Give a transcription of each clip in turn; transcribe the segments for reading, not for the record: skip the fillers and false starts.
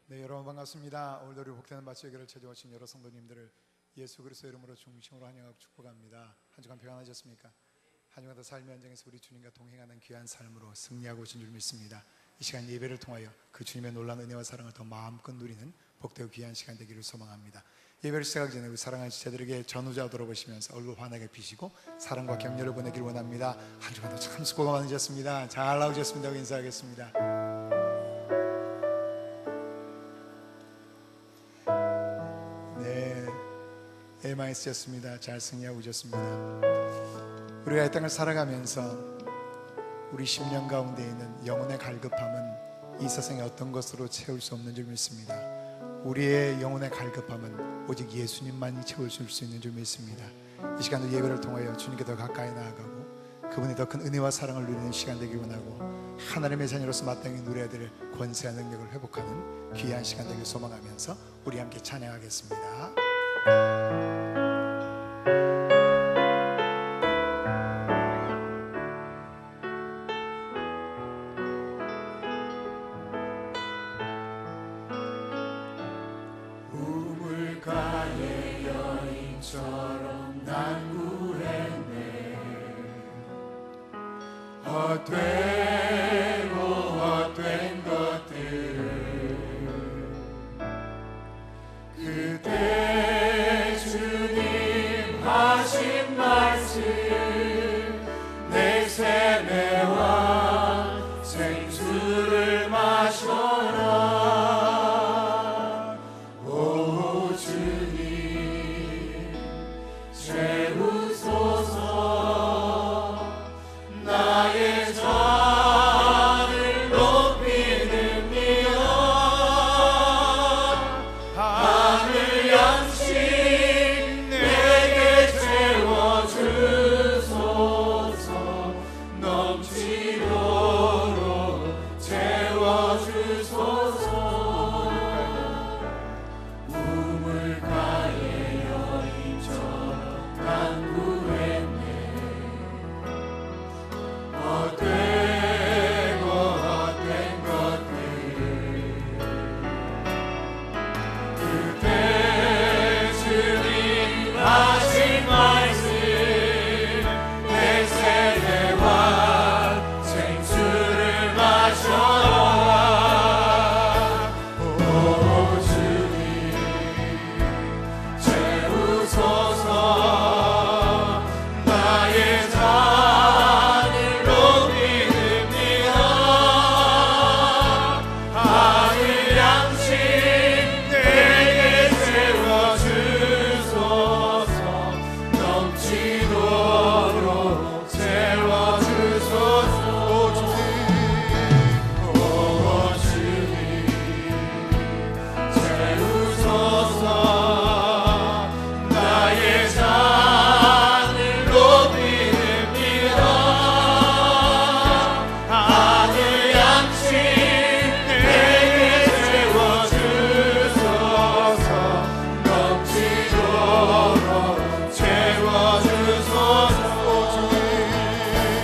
네, 여러분 반갑습니다. 오늘도 우리 복되는 마치교회를 찾아오신 여러 성도님들을 예수 그리스도의 이름으로 중심으로 환영하고 축복합니다. 한 주간 평안하셨습니까? 한 주간 더 삶의 현장에서 우리 주님과 동행하는 귀한 삶으로 승리하고 오신 줄 믿습니다. 이 시간 예배를 통하여 그 주님의 놀라운 은혜와 사랑을 더 마음껏 누리는 복되고 귀한 시간 되기를 소망합니다. 예배를 시작하기 전에 우리 사랑하는 지체들에게 전우자 돌아보시면서 얼굴 환하게 비시고 사랑과 격려를 보내기를 원합니다. 한 주간도 참 수고가 많으셨습니다. 잘 나오셨습니다. 인사하겠습니다. 네, 많이 쓰셨습니다. 잘 승리하고 오셨습니다. 우리가 이 땅을 살아가면서 우리 심령 가운데 있는 영혼의 갈급함은 이 세상의 어떤 것으로 채울 수 없는 줄 믿습니다. 우리의 영혼의 갈급함은 오직 예수님만이 채울 수 있는 줄 믿습니다. 이 시간도 예배를 통하여 주님께 더 가까이 나아가고 그분이 더 큰 은혜와 사랑을 누리는 시간 되길 원하고 하나님의 자녀로서 마땅히 누려야 될 권세와 능력을 회복하는 귀한 시간 되길 소망하면서 우리 함께 찬양하겠습니다. 우물가의 여인처럼 난 구했네. 헛되고 헛된 것들을 그때 주님 하신 말씀 내 세뇌와 생수를 마셔라. 오 주님 채우소서. 나의 잔을 높이는이여. 하늘 양식 내게 채워주소서. 넘치도록 채워주소서. 우물가의 여인처럼 난 구했네. 헛되고 헛된 것들 그때 주님 하신 말씀 내 세뇌와 생수를 마셔라. 오 주님 채우소서. 나의 잔을 높이는이여. 하늘 양식 내게 채워주소서. 넘치도록 채워주소서. 오 주님 채우소서. 나의 잔을 높이는이여. 하늘 양식 내게 채워주소서. 넘치도록 채워주소서.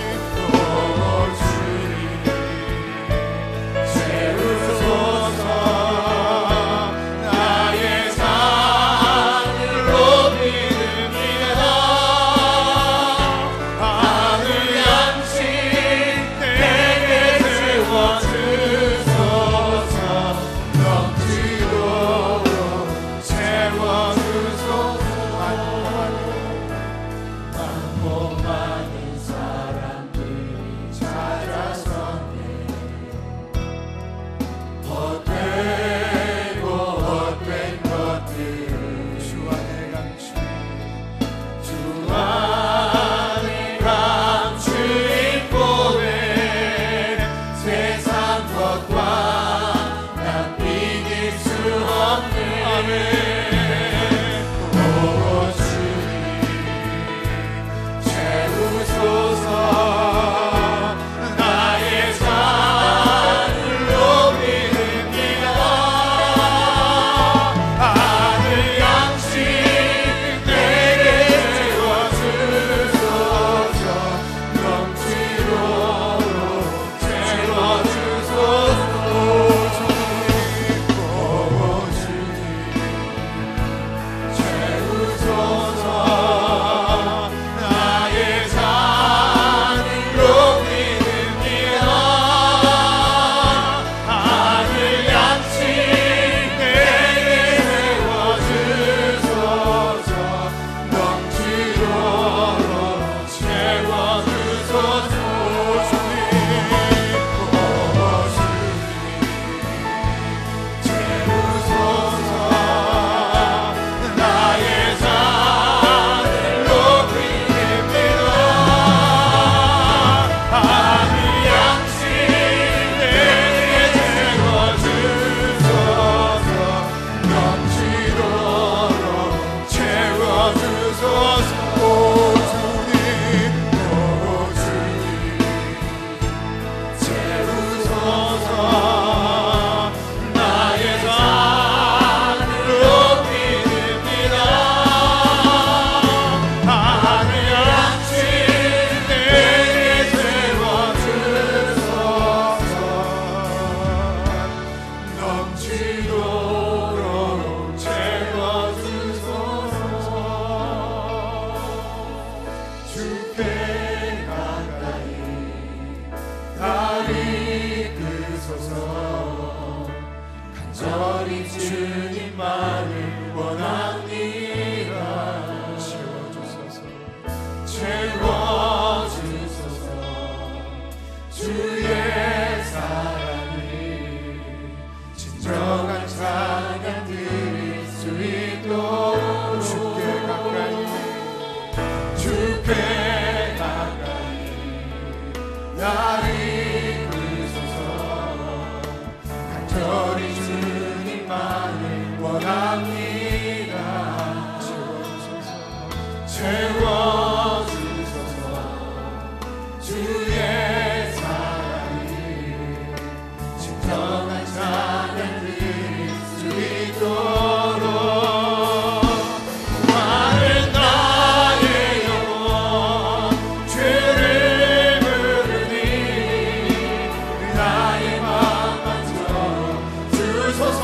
오 주님 채우소서. 나의 잔을 높이는이여. 하늘 양식 내게 채워주소서. 넘치도록 채워주소서. 많고 많은 사람들이 찾아섰네. 헛되고 헛된 것들 주 안에 감추인 몸에 세상 것과 난 비길 수 없네. 오 주님 채우소서. 나의 잔을 높이는이여. 하늘 양식 내게 채워주소서. 넘치도록 채워주소서. 오 주님 넘치도록 채워주소서. 주께 가까이 나를 이끄소서. 간절히 주님만을 원합니다. 채워주소서. 채워주소서. 주의 사랑이 진정한 찬양 드릴 수 있도록 주께 가까이 주께 가까이 나를 이끄소서. 간절히 주님만을 원합니다. 채워주소서. 주의 사랑이 진정한 찬양 드릴 수 있도록 구하는 나의 영혼 주를 부르니 나의 맘 만져 주소서.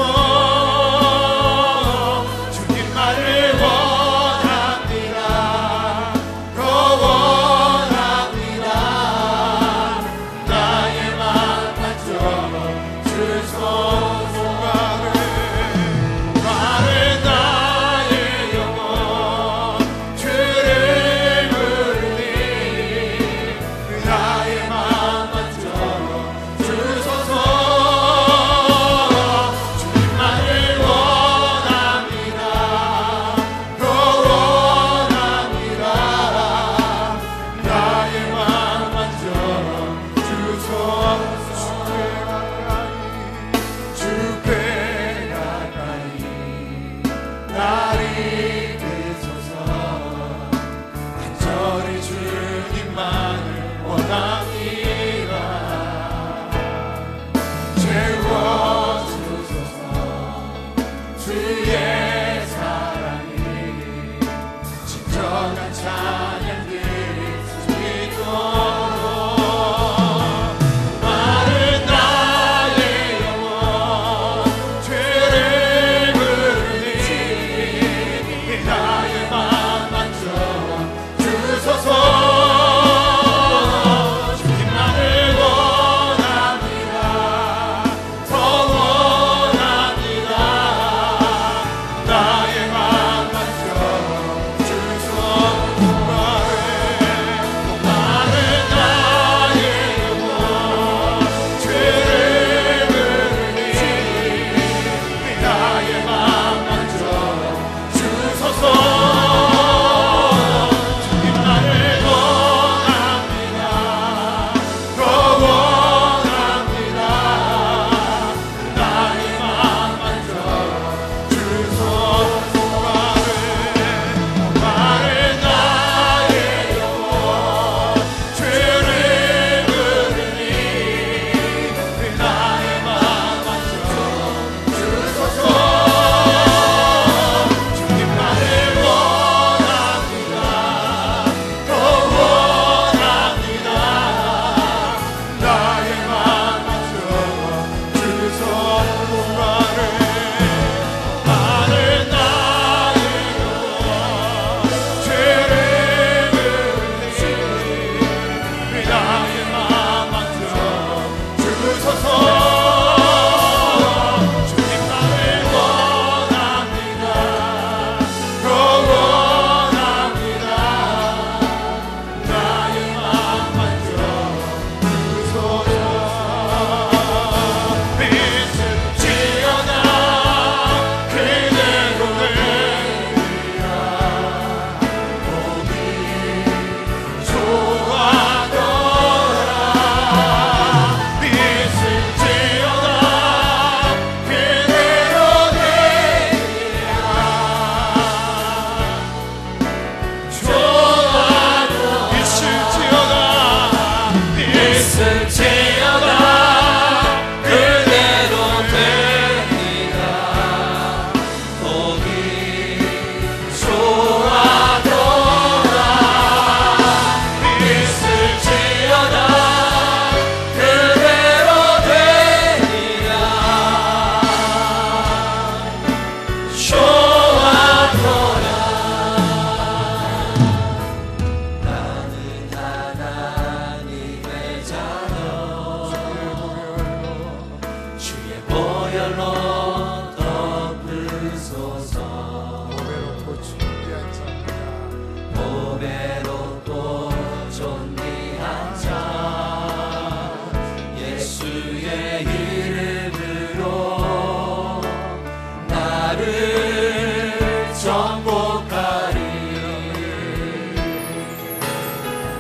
나를 정복하리.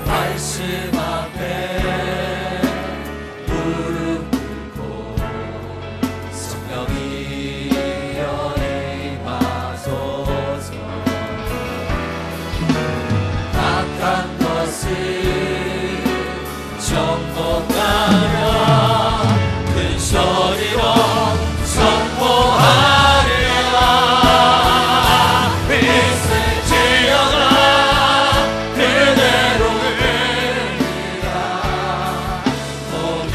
말씀 앞에 무릎 꿇고 성령이여 임하소서. 악한 것을 정복하라. 큰 소리로 선포하리라. 있을지어다 그대로 되리라. 몸이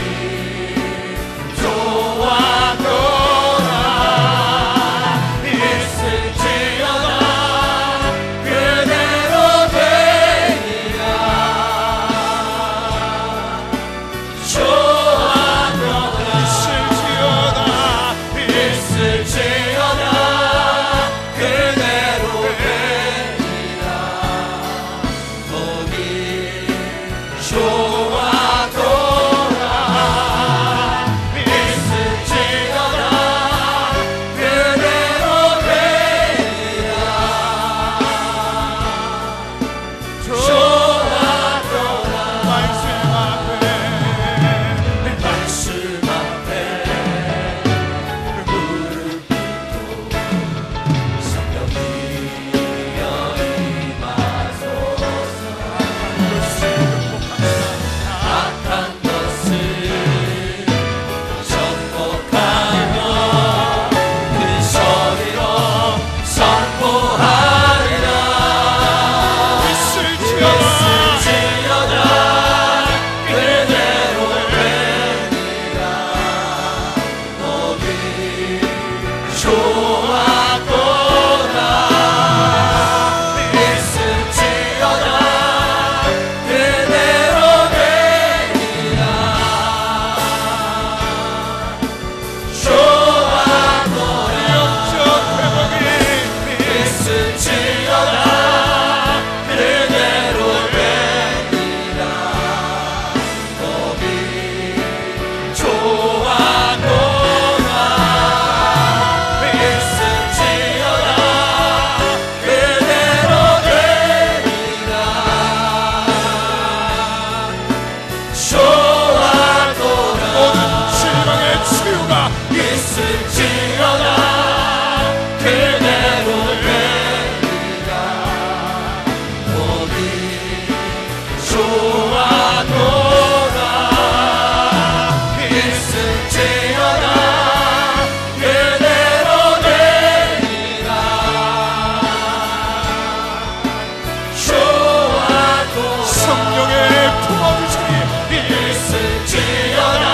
좋아도다. 있을지어다 그대로 되리라. 좋아도다. 있을지어다 그대로 되리라. 몸이 좋아도다. 있을지어다 그대로 되리라. 좋아도다. 말씀 앞에 무릎 꿇고 성령이여 임하소서. 악한 것을 정복하며 큰 소리로 선포하리라. 있을지어다 그대로 되리라. 몸이 좋아도다. 있을지어다 그대로 되리라. 좋아도다. 있을지어다 그대로 되리라. 몸이 좋아도다. 있을지어다 그대로 되리라. 좋아도다. 모든 실망의 치유가 있을지어다 그대로 되리라. 몸이 좋아도다. 있을지어다 그대로 되리라. 좋아도다. 성령의 품어주시니 있을지어다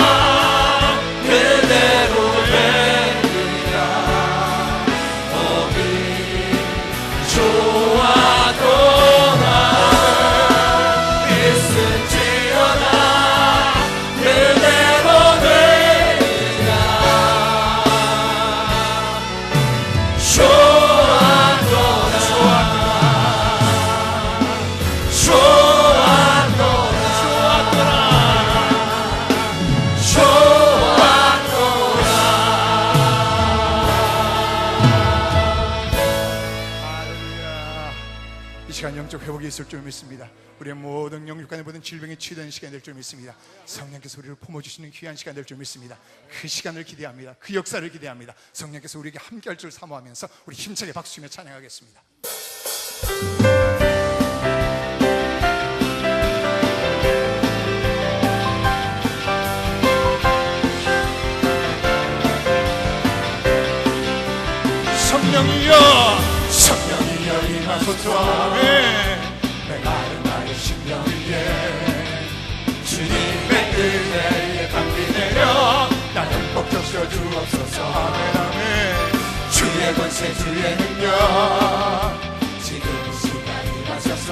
그대로 되리라. 몸이 좋아도다. 있을지어다 그대로 되리라. 좋아도다. 이 시간 영적 회복이 있을 줄 믿습니다. 우리의 모든 영육간의 모든 질병이 치유되는 시간이 될 줄 믿습니다. 성령께서 우리를 품어주시는 귀한 시간 될 줄 믿습니다. 그 시간을 기대합니다. 그 역사를 기대합니다. 성령께서 우리에게 함께할 줄 사모하면서 우리 힘차게 박수치며 찬양하겠습니다. 성령이여 임하소서. 메마른 나의 심령 위에 주님의 은혜에 담비 내려 나는 꼭 적셔주옵소서. 아멘 아멘. 주의 권세 주의 능력 지금 이 시간 임하소서.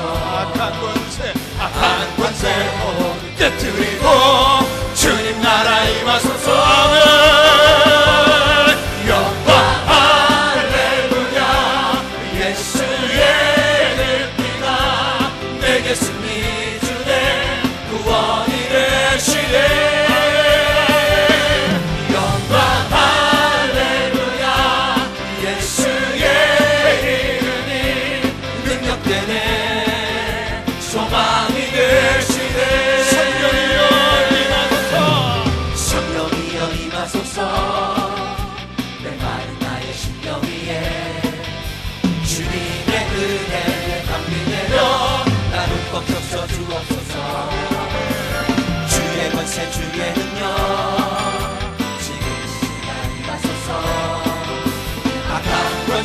악한 권세 모두 깨뜨리고 주님 나라 임하소서. 아멘. 영광 내게 승리 주네 구원이 되시네. 영광 할렐루야 예수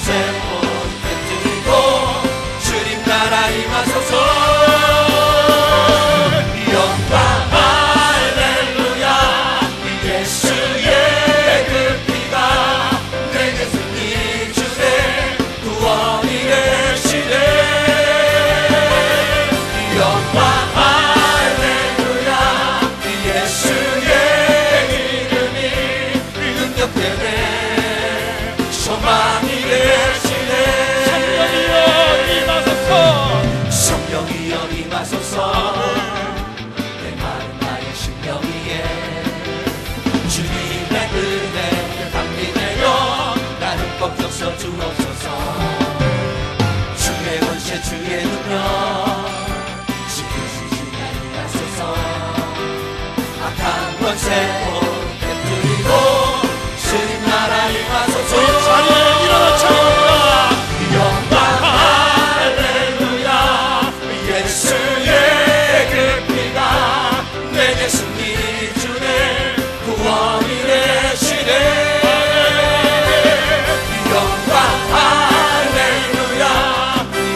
세포 깨뜨리고 주님 나라 임하소서. 영광 할렐루야. 예수의 그 피가 내게 승리 주네. 구원이 되시네. 영광 할렐루야. 예수의 이름이 능력되네. 소망이 되시네. 성령이여 임하소서. 성령이여 임하소서. 내 마음 나의 심령 위에 주님의 은혜 담비 내려 나는 꺾여서 주옵소서. 주의 권세 주의 능력 지키시지 하소서. 악한 권세 깨뜨리고 주님 나라 임하소서. 우리 자리에 일어나 찬양합니다. 영광 할렐루야. 예수의 그 피가 내게 승리 주네. 구원이 되시네. 영광 할렐루야.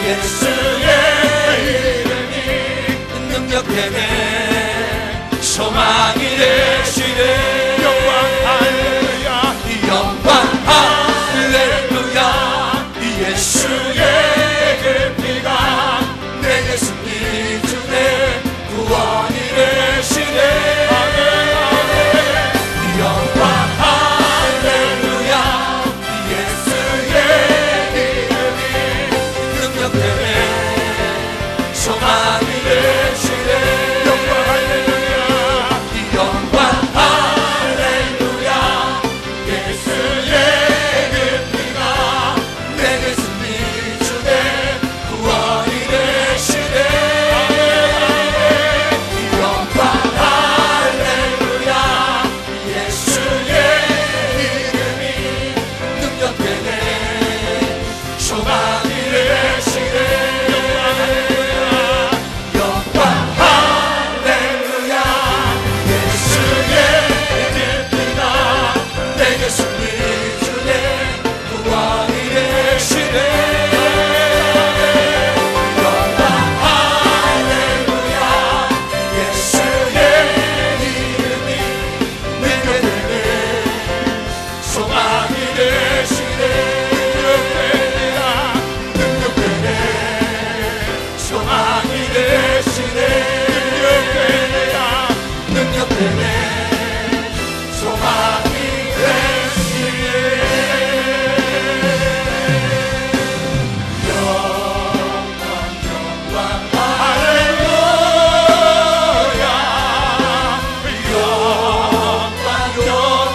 예수의 이름이 능력되네. 소망이 되시네. 영광 할렐루야. 영광 할렐루야. 예수의 그 피가 내게 승리 주네. 구원이 되시네. 영광 할렐루야. 예수의 이름이 능력되네. 소망이 되시네. 영광 할렐루야. 영광 할렐루야. 예수의 그 피가 내게 승리 주네. 구원이 되시네. 영광 할렐루야. 예수의 이름이 능력되네. 소망이 되시네. 영광 할렐루야. 예수의 그 피가 내게 승리 주네. 구원이 되시네. 영광 할렐루야. 예수의 이름이 능력되네. 소망이 되시네. 능력되네. 소망이 되시네. 능력되네. 소망이 되시네. 영광 할렐루야. 영광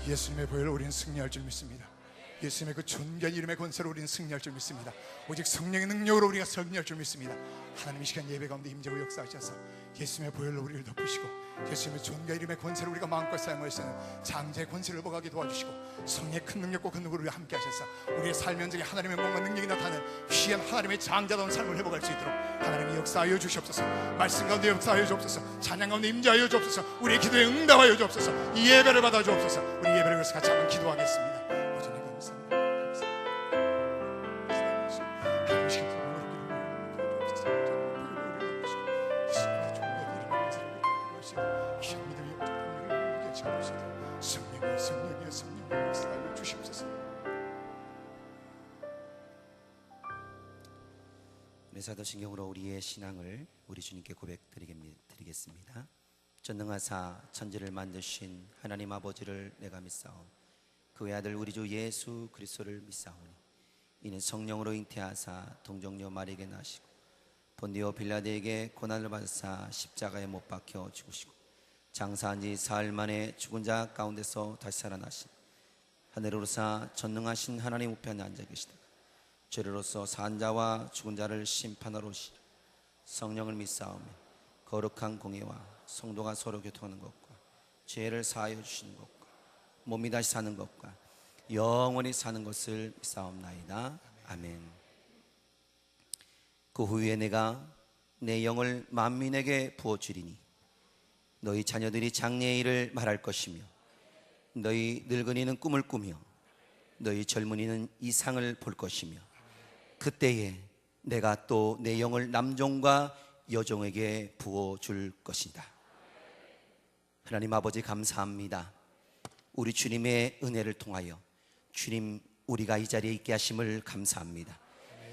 예수님의 보혈로 우리는 승리할 줄 믿습니다. 예수님의 그 존귀한 이름의 권세로 우리는 승리할 줄 믿습니다. 오직 성령의 능력으로 우리가 승리할 줄 믿습니다. 하나님 이 시간 예배 가운데 임재고 역사하셔서 예수님의 보혈로 우리를 덮으시고 예수님의 존귀한 이름의 권세를 우리가 마음껏 사용할 수 있는 장제의 권세를 복하게 도와주시고 성령의 큰 능력과 큰 능력으로 함께 하셔서 우리의 삶 현장에 하나님의 몸과 능력이 나타나는 귀한 하나님의 장자다운 삶을 회복할 수 있도록 하나님이 역사하여 주시옵소서. 말씀 가운데 역사하여 주옵소서. 찬양 가운데 임재하여 주옵소서. 우리의 기도에 응답하여 주옵소서. 이 예배를 받아 주옵소서. 우리 예배를 위해서 같이 한번 기도하겠습니다. 사도신경으로 우리의 신앙을 우리 주님께 고백드리겠습니다. 전능하사 천지를 만드신 하나님 아버지를 내가 믿사오니 그 외아들 우리 주 예수 그리스도를 믿사오니 이는 성령으로 잉태하사 동정녀 마리에게 나시고 본디오 빌라드에게 고난을 받으사 십자가에 못 박혀 죽으시고 장사한 지 사흘 만에 죽은 자 가운데서 다시 살아나신 하늘에 오르사 전능하신 하나님 우편에 앉아 계시다 죄로서 산 자와 죽은 자를 심판하러 오시리 성령을 믿사오며 거룩한 공예와 성도가 서로 교통하는 것과 죄를 사하여 주시는 것과 몸이 다시 사는 것과 영원히 사는 것을 믿사옵나이다. 아멘. 그 후에 내가 내 영을 만민에게 부어주리니 너희 자녀들이 장래의 일을 말할 것이며 너희 늙은이는 꿈을 꾸며 너희 젊은이는 이상을 볼 것이며 그때에 내가 또 내 영을 남종과 여종에게 부어줄 것이다. 하나님 아버지 감사합니다. 우리 주님의 은혜를 통하여 주님 우리가 이 자리에 있게 하심을 감사합니다.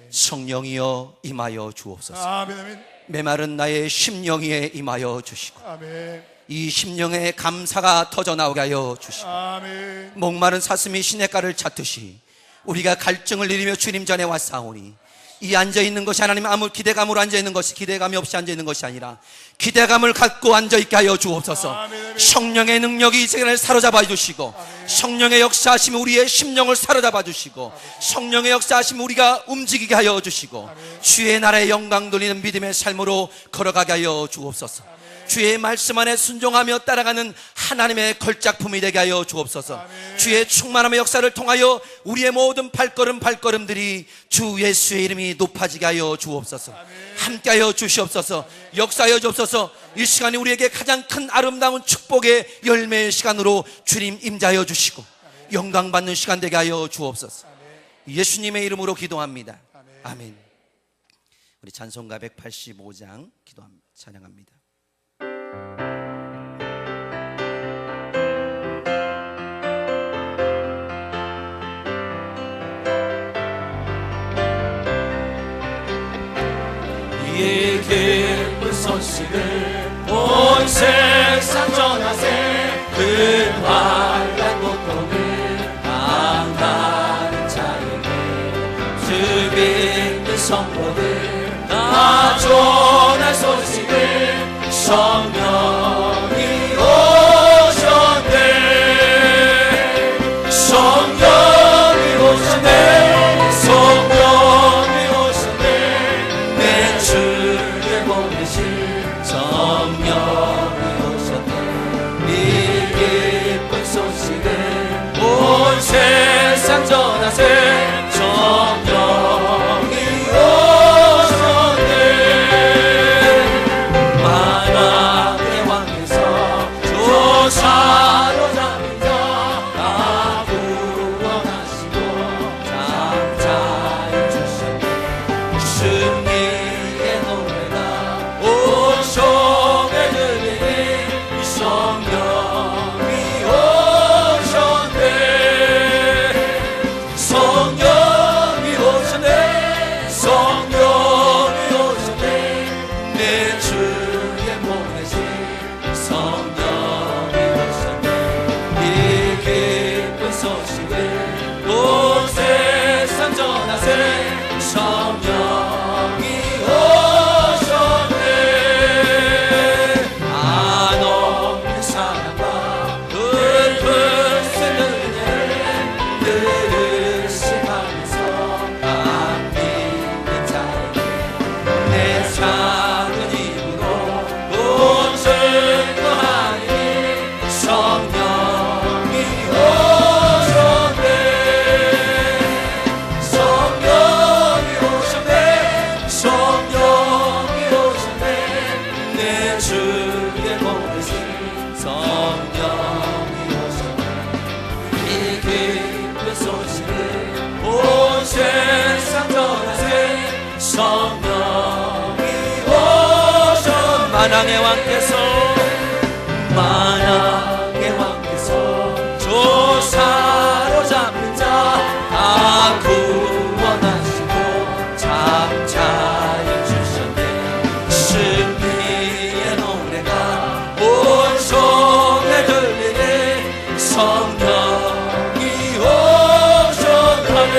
성령이여 임하여 주옵소서. 아멘, 아멘. 메마른 나의 심령에 임하여 주시고 아멘. 이 심령에 감사가 터져나오게 하여 주시고 아멘. 목마른 사슴이 시냇가를 찾듯이 우리가 갈증을 일으며 주님 전에 왔사오니 이 앉아있는 것이 하나님 아무 기대감으로 앉아있는 것이 기대감이 없이 앉아있는 것이 아니라 기대감을 갖고 앉아있게 하여 주옵소서. 아멘. 성령의 능력이 이 세계를 사로잡아 주시고 성령의 역사하심이 우리의 심령을 사로잡아 주시고 성령의 역사하심이 우리가 움직이게 하여 주시고 주의 나라의 영광 돌리는 믿음의 삶으로 걸어가게 하여 주옵소서. 주의 말씀 안에 순종하며 따라가는 하나님의 걸작품이 되게 하여 주옵소서. 주의 충만함의 역사를 통하여 우리의 모든 발걸음들이 주 예수의 이름이 높아지게 하여 주옵소서. 함께 하여 주시옵소서. 역사하여 주옵소서. 이 시간이 우리에게 가장 큰 아름다운 축복의 열매의 시간으로 주님 임자하여 주시고 영광 받는 시간 되게 하여 주옵소서. 예수님의 이름으로 기도합니다. 아멘. 우리 찬송가 185장 기도합니다. 찬양합니다. 이 기쁜 소식을 온 세상 전하세 그 환난 고통을 당하는 자에게 주 믿는 성도들 다 전할 소식을 성령이 오셨네 성령이 오셨네 성령이 오셨네 내 주를 보내신 성령이 오셨네 이 기쁜 소식을 온 세상 전하세 성령이 오셨네 만왕의 왕에서 조사로잡은 자 구원하시고 장자해 주셨네 승리의 노래가 온 오셔 만왕의 왕께서 만왕의 왕께서 조사로 잡힌 자 다 구원하시고 잠자리 주셨네. 승리의 노래가 온 성에 들리네. 성령이 오셨네.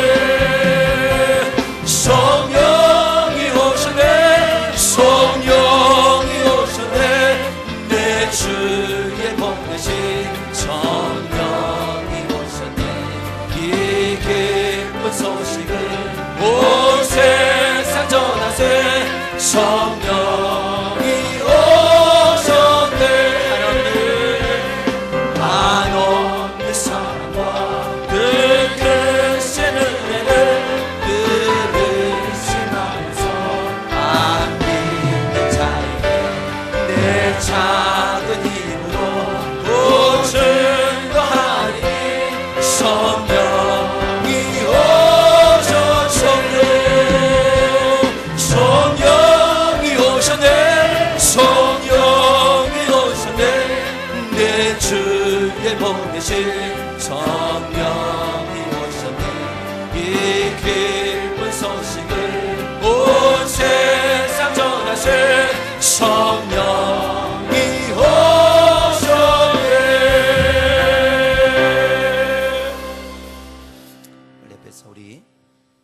성령이 오셨네. 성령이 오셨네. 내 주에 보내신 성령이 오셨네. 이 기쁜 소식을 온 세상 전하세. 성령이 오셨네. 한없는 사랑과 그 크신 은혜를 들으시면서 안 믿는 자에게 내 작은 힘으로 또 증거하리니. 성령이 오셔. 성령이 오셨네. 성령이 오셨네. 내 주에 보내신 성령이 오셨네. 이 기쁜 소식을 온 세상 전하세. 성령이 오셨네. 옆에서 우리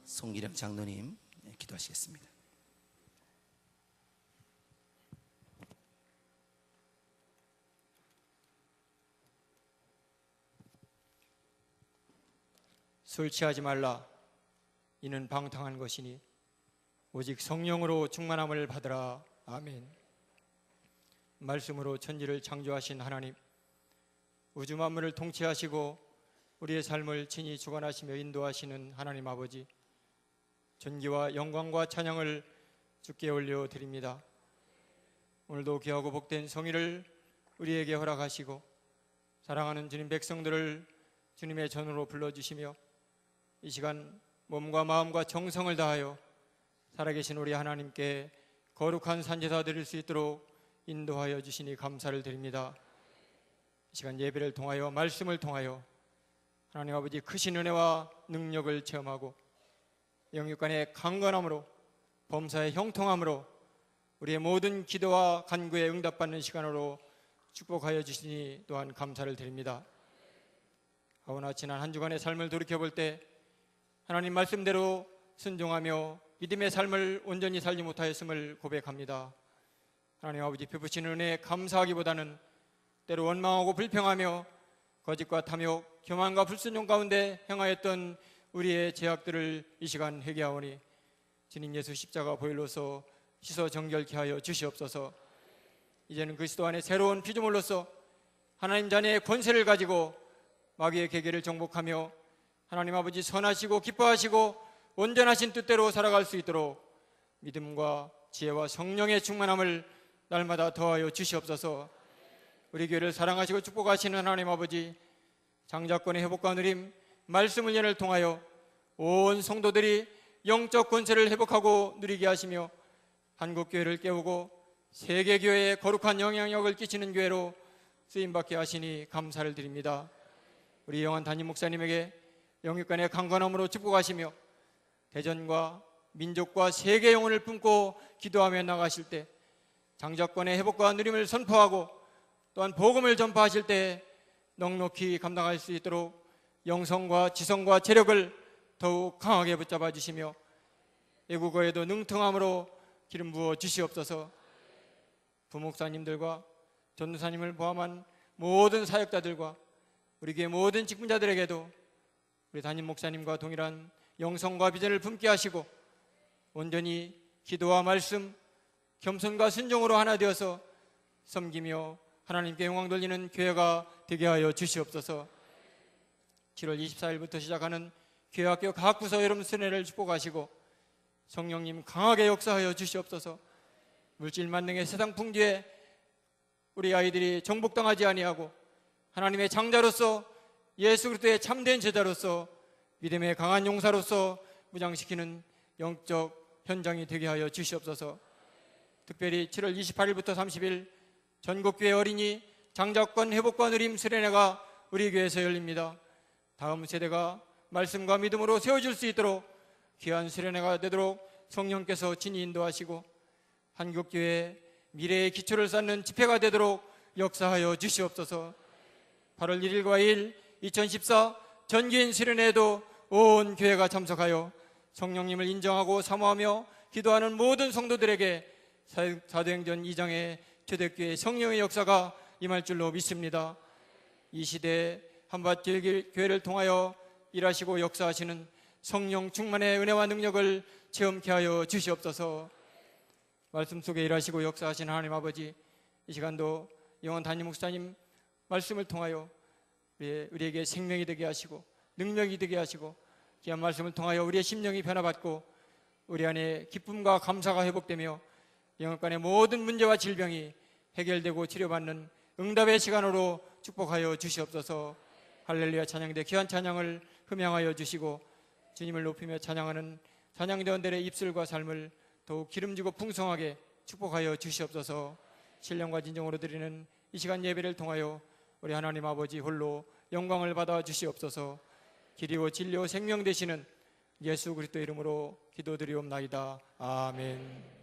송기령 장로님 기도하시겠습니다. 술 취하지 말라. 이는 방탕한 것이니 오직 성령으로 충만함을 받으라. 아멘. 말씀으로 천지를 창조하신 하나님, 우주 만물을 통치하시고 우리의 삶을 친히 주관하시며 인도하시는 하나님 아버지, 존귀와 영광과 찬양을 주께 올려드립니다. 오늘도 귀하고 복된 성의를 우리에게 허락하시고 사랑하는 주님 백성들을 주님의 전으로 불러주시며 이 시간 몸과 마음과 정성을 다하여 살아계신 우리 하나님께 거룩한 산제사 드릴 수 있도록 인도하여 주시니 감사를 드립니다. 이 시간 예배를 통하여 말씀을 통하여 하나님 아버지 크신 은혜와 능력을 체험하고 영육간의 강건함으로 범사의 형통함으로 우리의 모든 기도와 간구에 응답받는 시간으로 축복하여 주시니 또한 감사를 드립니다. 하오나 지난 한 주간의 삶을 돌이켜볼 때 하나님 말씀대로 순종하며 믿음의 삶을 온전히 살지 못하였음을 고백합니다. 하나님 아버지 베푸신 은혜에 감사하기보다는 때로 원망하고 불평하며 거짓과 탐욕, 교만과 불순종 가운데 행하였던 우리의 죄악들을 이 시간 회개하오니 주님 예수 십자가 보혈로서 씻어 정결케 하여 주시옵소서. 이제는 그리스도 안에 새로운 피조물로서 하나님 자녀의 권세를 가지고 마귀의 계계를 정복하며 하나님 아버지 선하시고 기뻐하시고 온전하신 뜻대로 살아갈 수 있도록 믿음과 지혜와 성령의 충만함을 날마다 더하여 주시옵소서. 우리 교회를 사랑하시고 축복하시는 하나님 아버지, 장자권의 회복과 누림 말씀 훈련을 통하여 온 성도들이 영적 권세를 회복하고 누리게 하시며 한국교회를 깨우고 세계교회에 거룩한 영향력을 끼치는 교회로 쓰임받게 하시니 감사를 드립니다. 우리 영원 담임 목사님에게 영육간의 강건함으로 축복하시며 대전과 민족과 세계 영혼을 품고 기도하며 나가실 때 장자권의 회복과 누림을 선포하고 또한 복음을 전파하실 때 넉넉히 감당할 수 있도록 영성과 지성과 체력을 더욱 강하게 붙잡아 주시며 애국어에도 능통함으로 기름 부어 주시옵소서. 부목사님들과 전도사님을 포함한 모든 사역자들과 우리 교회 모든 직분자들에게도 우리 담임 목사님과 동일한 영성과 비전을 품게 하시고 온전히 기도와 말씀, 겸손과 순종으로 하나 되어서 섬기며 하나님께 영광 돌리는 교회가 되게 하여 주시옵소서. 7월 24일부터 시작하는 교회학교 각 부서 여러분 순회를 축복하시고 성령님 강하게 역사하여 주시옵소서. 물질 만능의 세상 풍기에 우리 아이들이 정복당하지 아니하고 하나님의 장자로서 예수 그리스도의 참된 제자로서 믿음의 강한 용사로서 무장시키는 영적 현장이 되게 하여 주시옵소서. 특별히 7월 28일부터 30일 전국교회 어린이 장자권 회복과 누림 수련회가 우리 교회에서 열립니다. 다음 세대가 말씀과 믿음으로 세워질 수 있도록 귀한 수련회가 되도록 성령께서 친히 인도하시고 한국교회 미래의 기초를 쌓는 집회가 되도록 역사하여 주시옵소서. 8월 1일과 2일 2014 전기인 수련회에도 온 교회가 참석하여 성령님을 인정하고 사모하며 기도하는 모든 성도들에게 사도행전 2장의 초대교회 성령의 역사가 임할 줄로 믿습니다. 이 시대에 한밭교회를 통하여 일하시고 역사하시는 성령 충만의 은혜와 능력을 체험케 하여 주시옵소서. 말씀 속에 일하시고 역사하시는 하나님 아버지, 이 시간도 영원 담임 목사님 말씀을 통하여 우리에게 생명이 되게 하시고 능력이 되게 하시고 귀한 말씀을 통하여 우리의 심령이 변화받고 우리 안에 기쁨과 감사가 회복되며 영혼간의 모든 문제와 질병이 해결되고 치료받는 응답의 시간으로 축복하여 주시옵소서. 할렐루야 찬양대 귀한 찬양을 흠양하여 주시고 주님을 높이며 찬양하는 찬양대원들의 입술과 삶을 더욱 기름지고 풍성하게 축복하여 주시옵소서. 신령과 진정으로 드리는 이 시간 예배를 통하여 우리 하나님 아버지 홀로 영광을 받아 주시옵소서. 길이요 진리요 생명 되시는 예수 그리스도 이름으로 기도드리옵나이다. 아멘.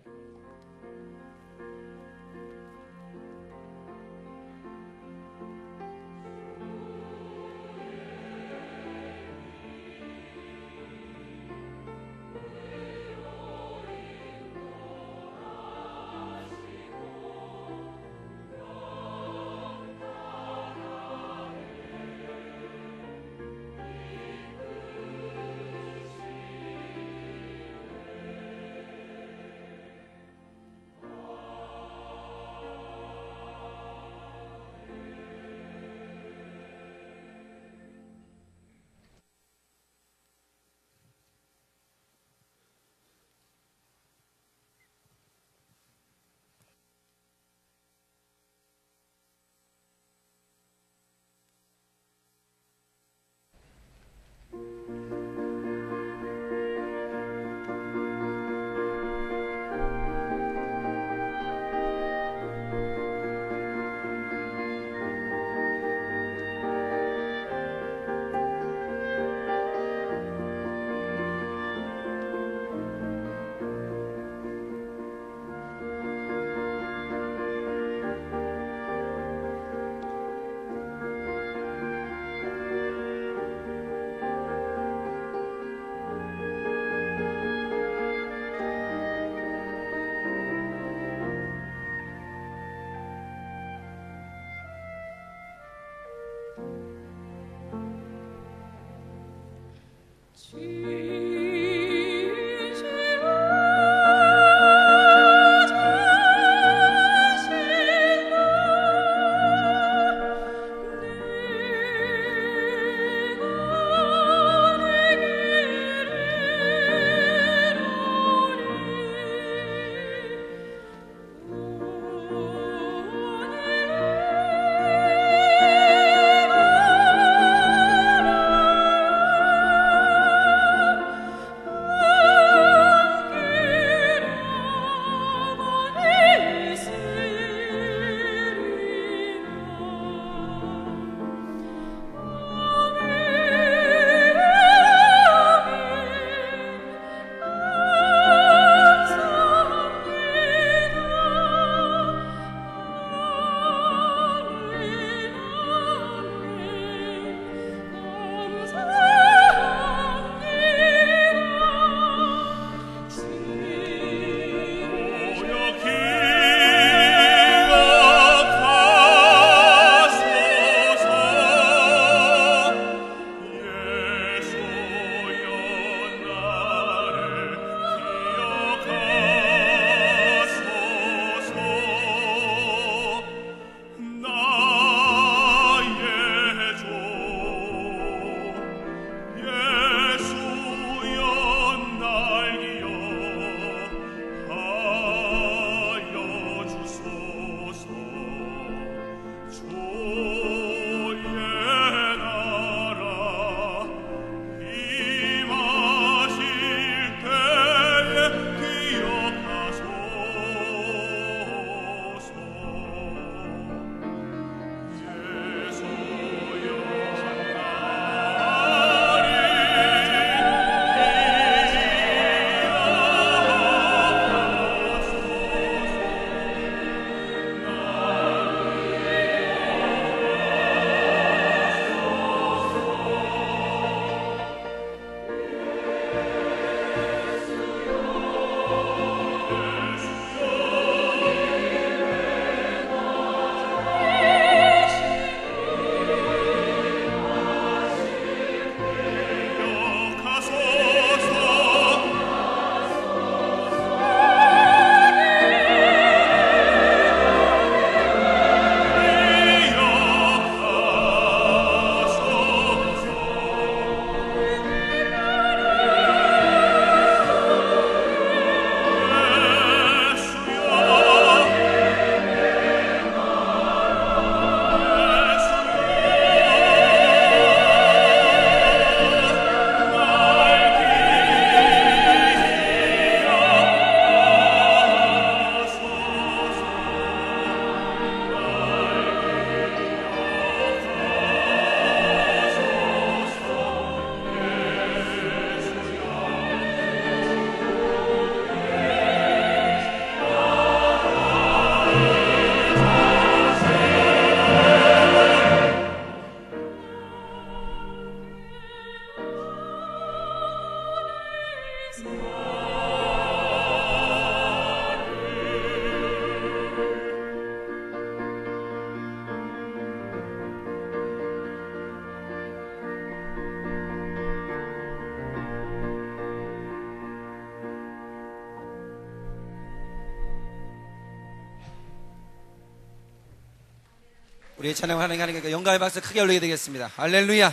우리의 찬양을 하나님께 영광의 박수 크게 올리게 되겠습니다. 할렐루야.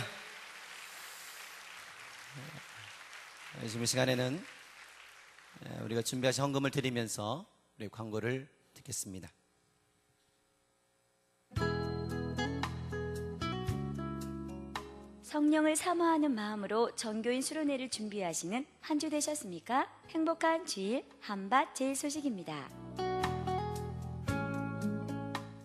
지금 이 시간에는 우리가 준비하신 헌금을 드리면서 우리 광고를 듣겠습니다. 성령을 사모하는 마음으로 전교인 수련회를 준비하시는 한 주 되셨습니까? 행복한 주일 한밭 제일 소식입니다.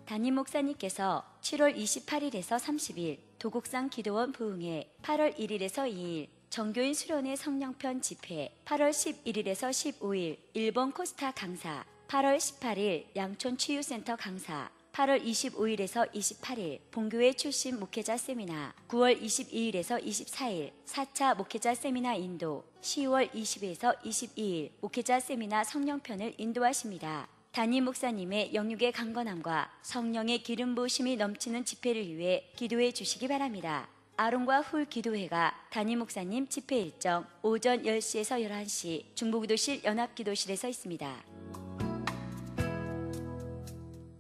담임 목사님께서 7월 28일에서 30일 도곡산 기도원 부흥회, 8월 1일에서 2일 전교인 수련회 성령편 집회, 8월 11일에서 15일 일본 코스타 강사, 8월 18일 양촌 치유센터 강사, 8월 25일에서 28일 본교회 출신 목회자 세미나, 9월 22일에서 24일 4차 목회자 세미나 인도, 10월 20일에서 22일 목회자 세미나 성령편을 인도하십니다. 담임 목사님의 영육의 강건함과 성령의 기름 부으심이 넘치는 집회를 위해 기도해 주시기 바랍니다. 아론과 훌 기도회가 담임 목사님 집회 일정 오전 10시에서 11시 중부기도실 연합기도실에서 있습니다.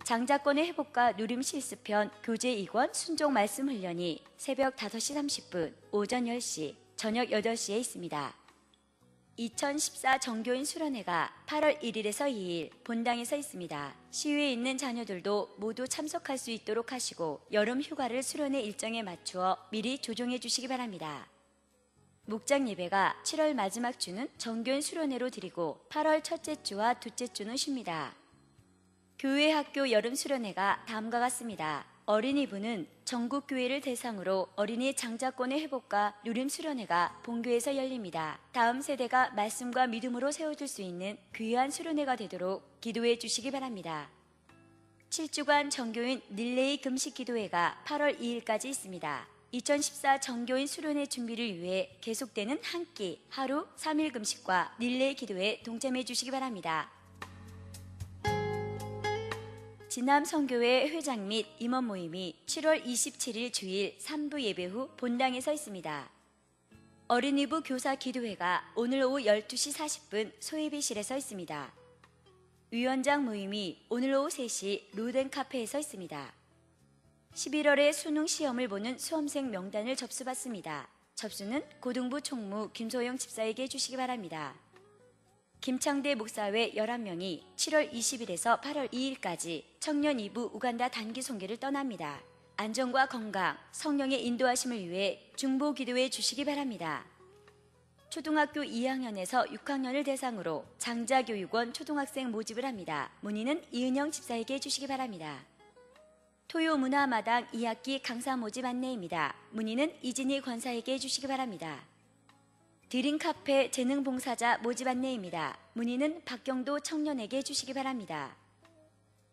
장자권의 회복과 누림 실습편 교제 이권 순종 말씀 훈련이 새벽 5시 30분, 오전 10시, 저녁 8시에 있습니다. 2014 정교인 수련회가 8월 1일에서 2일 본당에서 있습니다. 시위에 있는 자녀들도 모두 참석할 수 있도록 하시고 여름 휴가를 수련회 일정에 맞추어 미리 조정해 주시기 바랍니다. 목장 예배가 7월 마지막 주는 정교인 수련회로 드리고 8월 첫째 주와 둘째 주는 쉽니다. 교회 학교 여름 수련회가 다음과 같습니다. 어린이부는 전국교회를 대상으로 어린이 장자권의 회복과 누림 수련회가 본교에서 열립니다. 다음 세대가 말씀과 믿음으로 세워줄 수 있는 귀한 수련회가 되도록 기도해 주시기 바랍니다. 7주간 정교인 릴레이 금식 기도회가 8월 2일까지 있습니다. 2014 정교인 수련회 준비를 위해 계속되는 한 끼, 하루 3일 금식과 릴레이 기도에 동참해 주시기 바랍니다. 진남성교회 회장 및 임원 모임이 7월 27일 주일 3부 예배 후 본당에서 있습니다. 어린이부 교사 기도회가 오늘 오후 12시 40분 소예배실에서 있습니다. 위원장 모임이 오늘 오후 3시 루덴 카페에서 있습니다. 11월에 수능 시험을 보는 수험생 명단을 접수받습니다. 접수는 고등부 총무 김소영 집사에게 해주시기 바랍니다. 김창대 목사회 11명이 7월 20일에서 8월 2일까지 청년 2부 우간다 단기 송계를 떠납니다. 안전과 건강, 성령의 인도하심을 위해 중보 기도해 주시기 바랍니다. 초등학교 2학년에서 6학년을 대상으로 장자교육원 초등학생 모집을 합니다. 문의는 이은영 집사에게 해주시기 바랍니다. 토요문화마당 2학기 강사 모집 안내입니다. 문의는 이진희 권사에게 해주시기 바랍니다. 드림카페 재능봉사자 모집 안내입니다. 문의는 박경도 청년에게 해주시기 바랍니다.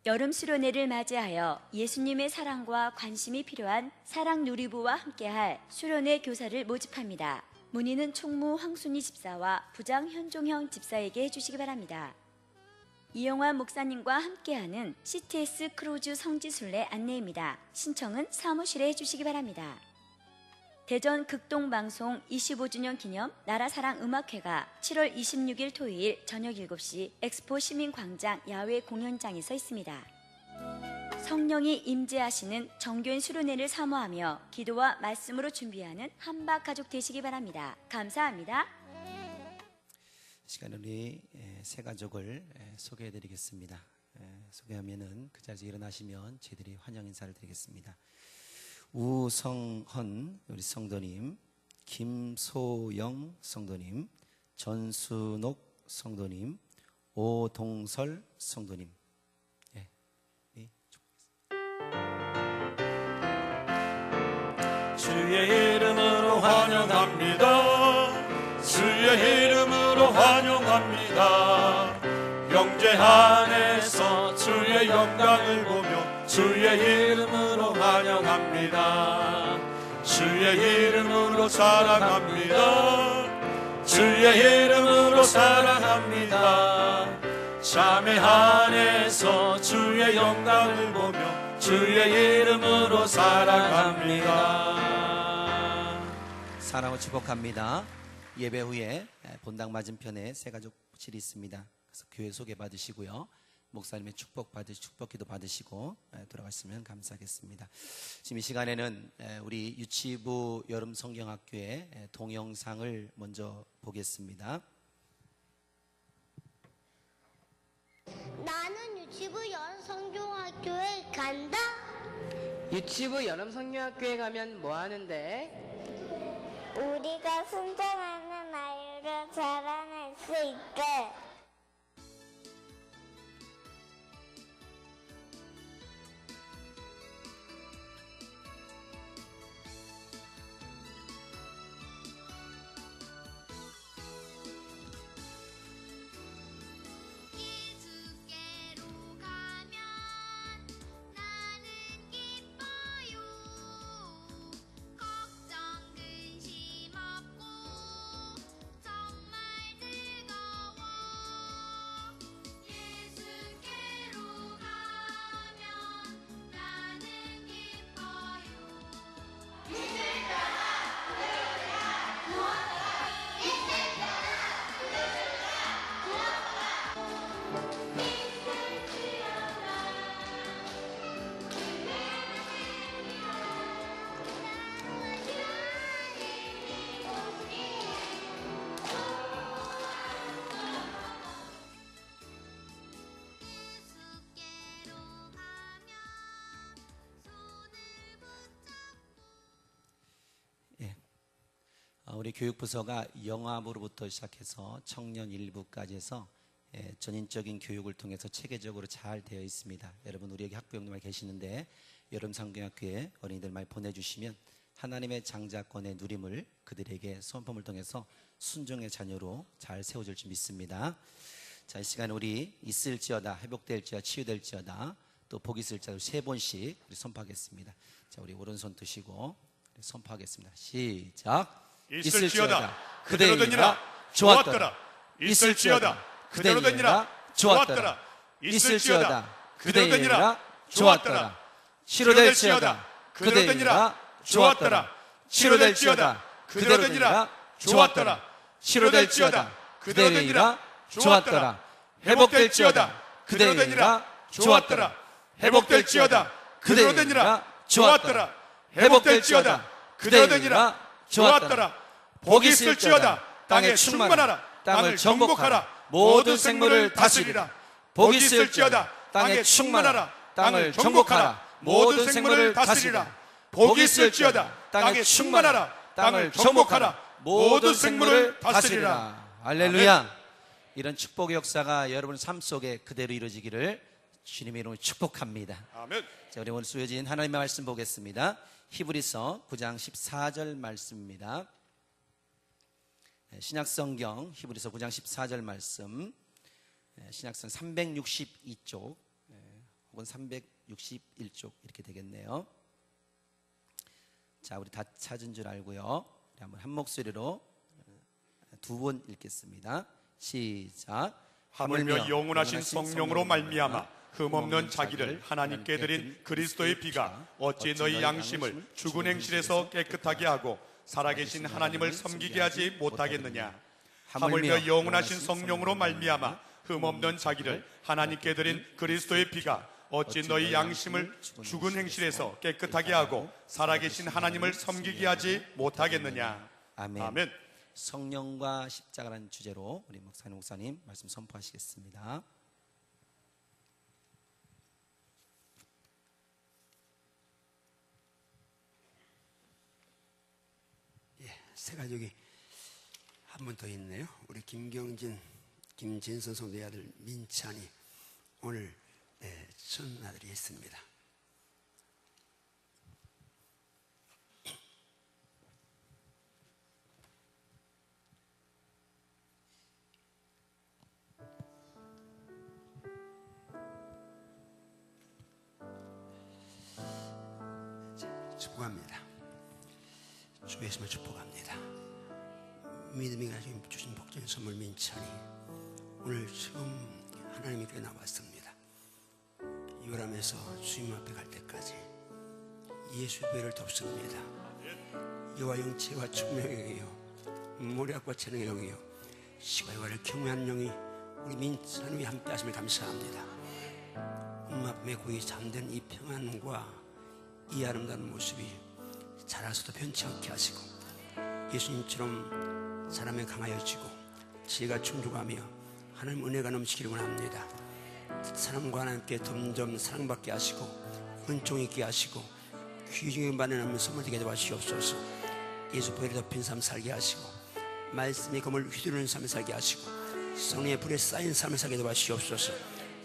여름 수련회를 맞이하여 예수님의 사랑과 관심이 필요한 사랑누리부와 함께할 수련회 교사를 모집합니다. 문의는 총무 황순희 집사와 부장 현종형 집사에게 해주시기 바랍니다. 이영환 목사님과 함께하는 CTS 크루즈 성지순례 안내입니다. 신청은 사무실에 해주시기 바랍니다. 대전 극동방송 25주년 기념 나라사랑 음악회가 7월 26일 토요일 저녁 7시 엑스포 시민광장 야외 공연장에서 있습니다. 성령이 임재하시는 정교인 수련회를 사모하며 기도와 말씀으로 준비하는 한박 가족 되시기 바랍니다. 감사합니다. 시간 우리 세 가족을 소개해 드리겠습니다. 소개하면은 그 자리에 일어나시면 저희들이 환영 인사를 드리겠습니다. 우성헌 우리 성도님, 김소영 성도님, 전순옥 성도님, 오동설 성도님. 주의 이름으로 환영합니다. 주의 이름으로 환영합니다. 영제 안에서 주의 영광을 보며 주의 이름으로 환영합니다. 주의 이름으로 사랑합니다. 주의 이름으로 사랑합니다. 자매 안에서 주의 영광을 보며 주의 이름으로 사랑합니다. 사랑을 축복합니다. 예배 후에 본당 맞은편에 새 가족실이 있습니다. 그래서 교회 소개 받으시고요. 목사님의 축복기도 받으시고 돌아가시면 감사하겠습니다. 지금 이 시간에는 우리 유치부 여름 성경학교의 동영상을 먼저 보겠습니다. 나는 유치부 여성중학교에 간다. 유치부 여름성경학교에 가면 뭐 하는데? 우리가 순종하는 아이를 자라낼 수 있게. 예수께로 가면 나는 기뻐요. 걱정 근심 없고 정말 즐거워. 예수께로 가면 나는 기뻐요. 예수께로 가면 손을 붙잡고 우리 교육부서가 영아부로부터 시작해서 청년 일부까지 해서 전인적인 교육을 통해서 체계적으로 잘 되어 있습니다. 여러분 우리 여기 학부형들 많이 계시는데 여름 성경학교에 어린이들 많이 보내주시면 하나님의 장자권의 누림을 그들에게 소원품을 통해서 순종의 자녀로 잘 세워줄 줄 믿습니다. 자, 이 시간에 우리 있을지어다, 회복될지어다, 치유될지어다, 또 복이 있을지어다 세 번씩 우리 선포하겠습니다. 자, 우리 오른손 드시고 선포하겠습니다. 시작. 있을지어다 그대로 되니라 좋았더라. 있을지어다 그대로 되니라 좋았더라. 있을지어다 그대로 되니라 좋았더라. 치료될지어다 그대로 되니라 좋았더라. 치료될지어다 그대로 되니라 좋았더라. 치료될지어다 그대로 되니라 좋았더라. 회복될지어다 그대로 되니라 좋았더라. 회복될지어다 그대로 되니라 좋았더라. 회복될지어다 그대로 되니라 좋았더라. 복이 있을지어다 땅에 충만하라. 땅을 정복하라. 모든 생물을 다스리라. 복이 있을지어다 땅에 충만하라. 땅을 정복하라. 모든 생물을 다스리라. 복이 있을지어다 땅에 충만하라. 땅을 정복하라. 모든 생물을 다스리라. 할렐루야. 이런 축복의 역사가 여러분 삶 속에 그대로 이루어지기를 주님의 이름으로 축복합니다. 아멘. 자, 우리 오늘 쓰여진 하나님의 말씀 보겠습니다. 히브리서 9장 14절 말씀입니다. 신약성경 히브리서 9장 14절 말씀, 신약성 362쪽 혹은 361쪽 이렇게 되겠네요. 자, 우리 다 찾은 줄 알고요. 우리 한번 한 목소리로 두 번 읽겠습니다. 시작. 하물며 영원하신 성령으로 말미암아 흠없는 자기를 하나님께 드린 그리스도의 피가 어찌 너희 양심을 죽은 행실에서 깨끗하게 하고 살아계신 하나님을 섬기게 하지 못하겠느냐. 하물며 영원하신 성령으로 말미암아 흠없는 자기를 하나님께 드린 그리스도의 피가 어찌 너희 양심을 죽은 행실에서 깨끗하게 하고 살아계신 하나님을 섬기게 하지 못하겠느냐. 아멘. 아멘. 성령과 십자가라는 주제로 우리 목사님 말씀 선포하시겠습니다. 세 가족이 한 분 더 있네요. 우리 김진선 성도의 아들 민찬이 오늘 첫아들이 있습니다. 축복합니다. 주의 이름으로 축복합니다. 믿음이 가지고 주신 복된 선물 민찬이 오늘 처음 하나님께 나왔습니다. 요람에서 주님 앞에 갈 때까지 예수의 배를 덮습니다. 여호와 영체와 충명의 영이요 모략과 재능의 영이요 시와 여호와를 경외하는 영이 우리 민찬이 함께 하심을 감사합니다. 엄마 품에 고이 잠든 이 평안과 이 아름다운 모습이 자라서도 변치 않게 하시고 예수님처럼 사람에 강하여지고 지혜가 충족하며 하나님 은혜가 넘치기를 원합니다. 사람과 하나님께 점점 사랑받게 하시고 은총 있게 하시고 귀중히 받는 선물 되게 도와주시옵소서. 예수 보혈에 덮인 삶 살게 하시고 말씀의 검을 휘두르는 삶을 살게 하시고 성령의 불에 쌓인 삶을 살게 도와주시옵소서.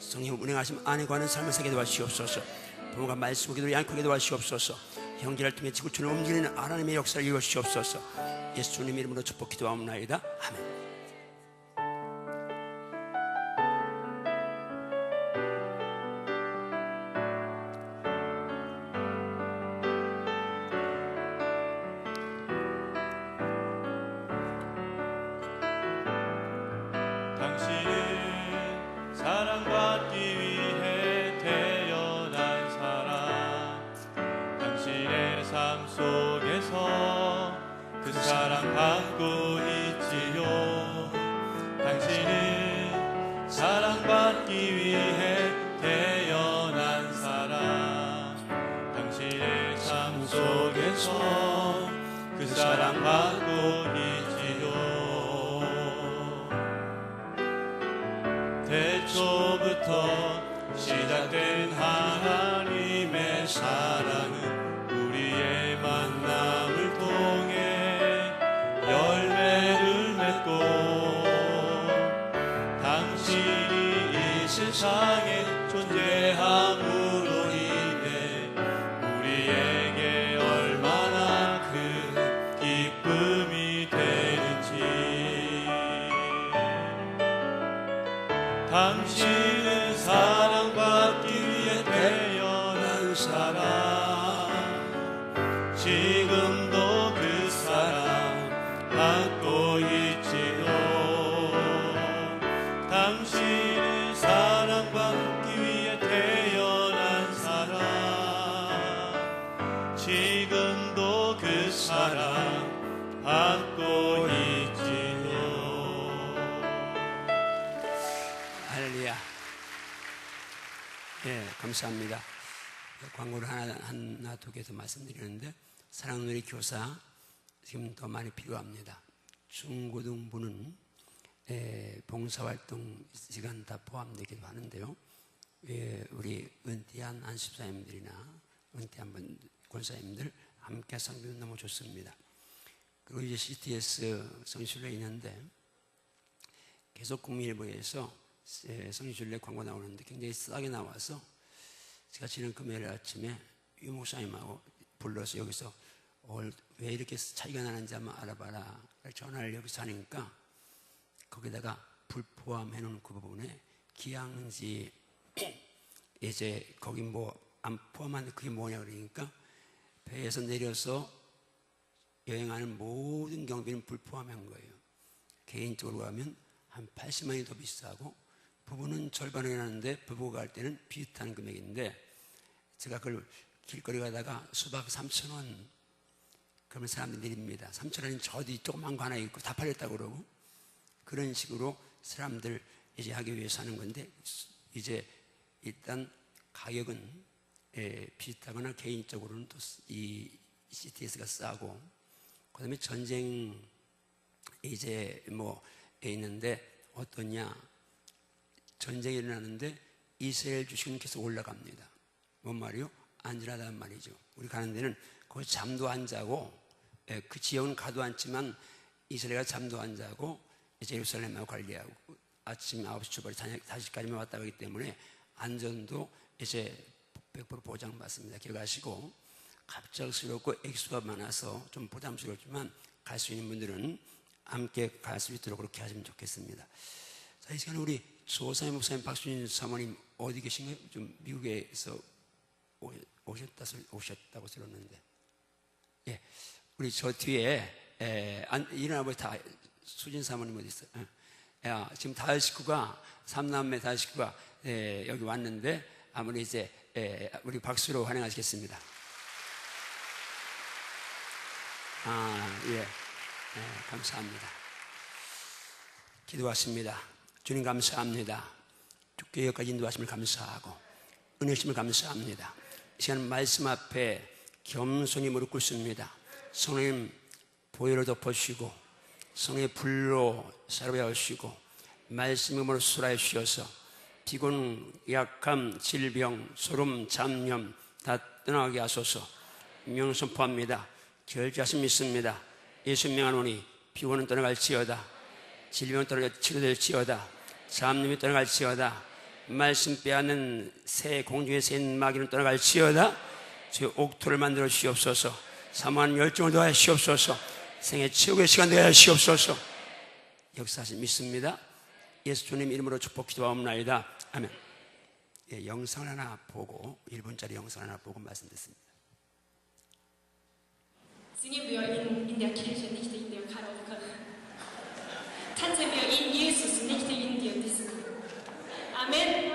성령 운행하심 안에 관한 삶을 살게 도와주시옵소서. 부모가 말씀을 기도를 양크게 도와주시옵소서. 형제를 통해 지구촌을 움직이는 하나님의 역사를 이루어주시옵소서. 예수 주님 이름으로 축복 기도하옵나이다. 아멘. 당신은 사랑받기 위해 태어난 사람, 당신의 삶 속에서 그 사랑 받고 있지요. 당신은 사랑받기 위해 태어난 사람, 당신의 삶 속에서 그 사랑 받고 있지요. 태초부터 시작된 하나님의 사랑은 우리의 만남을 통해 열매를 맺고 당신이 이 세상에 존재함으로 인해 우리에게 얼마나 큰 기쁨이 되는지. 당신은 사랑받기 위해 태어난 사람, 지금도 그 사랑 받고 있지요. 당신은 사랑받기 위해 태어난 사람, 지금도 그 사랑 받고 있지요. 할렐루야. 예, 감사합니다. 광고를 하나 두 개 더 말씀드리는데, 사랑놀이 교사 지금 더 많이 필요합니다. 중고등부는 봉사활동 시간 다 포함되기도 하는데요. 우리 은퇴한 안십사님들이나 은퇴한 분 권사님들 함께 섬기면 너무 좋습니다. 그리고 이제 CTS 성실례 있는데 계속 국민일보에서 성실례 광고 나오는데 굉장히 싸게 나와서 제가 지난 금요일 아침에 유 목사님하고 불러서 여기서 왜 이렇게 차이가 나는지 한번 알아봐라 전화를 여기서 하니까 거기다가 불포함해 놓은 그 부분에 기항지 이제 거기 뭐 안 포함한 그게 뭐냐 그러니까 배에서 내려서 여행하는 모든 경비는 불포함한 거예요. 개인적으로 가면 한 80만이 더 비싸고 부부는 절반을 하는데 부부가 갈 때는 비슷한 금액인데 제가 그걸 길거리 가다가 수박 3,000원 그러면 사람들이 내립니다. 3,000원이 저 뒤 조그만 거 하나 있고 다 팔렸다고 그러고 그런 식으로 사람들 이제 하기 위해서 하는 건데 이제 일단 가격은 비슷하거나 개인적으로는 또 이 CTS가 싸고 그다음에 전쟁 이제 뭐 있는데 어떠냐 전쟁이 일어나는데 이스라엘 주식은 계속 올라갑니다. 뭔 말이요? 안전하다는 말이죠. 우리 가는 데는 거기 잠도 안 자고 그 지역은 가도 않지만 이스라엘가 잠도 안 자고 이제 예루살렘하고 관리하고 아침 9시 출발에 5시까지만 왔다 가기 때문에 안전도 이제 100% 보장받습니다. 기억하시고 갑작스럽고 액수가 많아서 좀 부담스럽지만 갈 수 있는 분들은 함께 갈 수 있도록 그렇게 하시면 좋겠습니다. 자, 이 시간에 우리 조사님 목사님 박수진 사모님 어디 계신가요? 좀 미국에서 오셨다고 들었는데 예, 우리 저 뒤에 일어나보니 다 수진 사모님 어디 있어요? 지금 다섯 식구가 삼남매 다섯 식구가 여기 왔는데 아무리 이제 우리 박수로 환영하시겠습니다. 감사합니다. 기도하십니다. 주님 감사합니다. 주께 여기까지 인도하심을 감사하고 은혜심을 감사합니다. 이 시간 말씀 앞에 겸손히 무릎 꿇습니다. 성령님 보혈로 덮어주시고 성령의 불로 사로해 하시고 말씀으로 수라해 주셔서 피곤, 약함, 질병, 소름, 잡념 다 떠나게 하소서. 명선포합니다. 결제하심 믿습니다. 예수 명하노니 피곤은 떠나갈지어다, 질병은 떠나가 치료될지어다, 잡념이 떠나갈지어다, 말씀 빼앗는 새 공중의 새 마귀는 떠나갈지어다. 주 옥토를 만들어 주시옵소서. 사모한 열정을 더하여 주시옵소서. 생애 최고의 시간 되게 하시옵소서. 역사하심 믿습니다. 예수 주님 이름으로 축복 기도하옵나이다. 아멘. 예, 영상을 하나 보고 1분짜리 영상을 하나 보고 말씀드렸습니다. Singen wir in der Kirche, nicht in der Karaoke. Tanzen wir in Jesus, nicht in der Disco. Amen.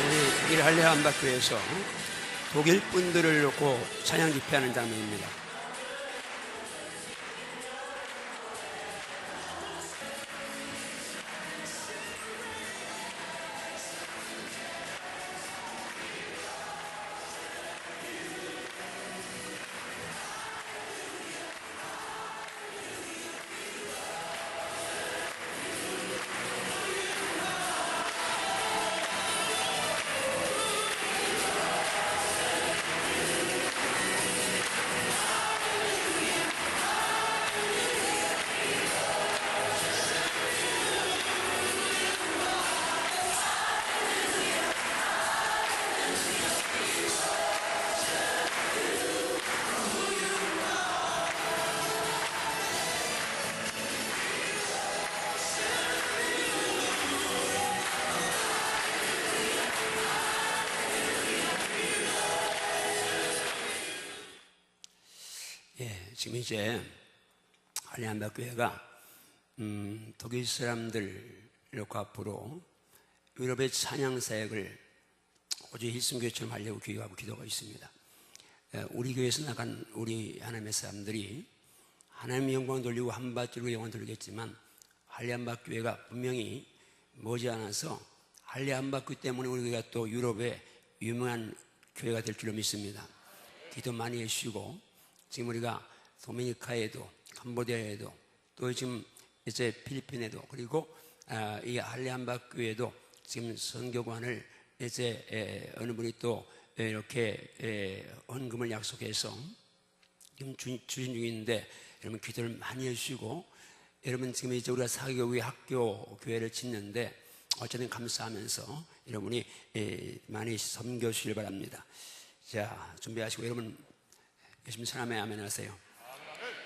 우리 독일 할례 한박교회에서 독일 분들을 놓고 찬양 집회하는 장면입니다. 지금 이제 할례 한박교회가 독일 사람들 놓고 앞으로 유럽의 찬양 사역을 호주 힐슨교회처럼 하려고 기도하고 기도가 있습니다. 우리 교회에서 나간 우리 하나님의 사람들이 하나님의 영광 돌리고 한밭으로 영광 돌리겠지만 할례 한박교회가 분명히 머지않아서 할례 한박교회 때문에 우리 교회가 또 유럽의 유명한 교회가 될 줄로 믿습니다. 기도 많이 해주시고 지금 우리가 도미니카에도 캄보디아에도 또 지금 이제 필리핀에도 그리고 이 할례 한박교회에도 지금 선교관을 이제 어느 분이 또 이렇게 헌금을 약속해서 지금 추진 중인데 여러분 기도를 많이 해주시고 여러분 지금 이제 우리가 사교회 학교 교회를 짓는데 어쨌든 감사하면서 여러분이 많이 섬겨주시길 바랍니다. 자 준비하시고 여러분 예수님 사랑하면 아멘 하세요.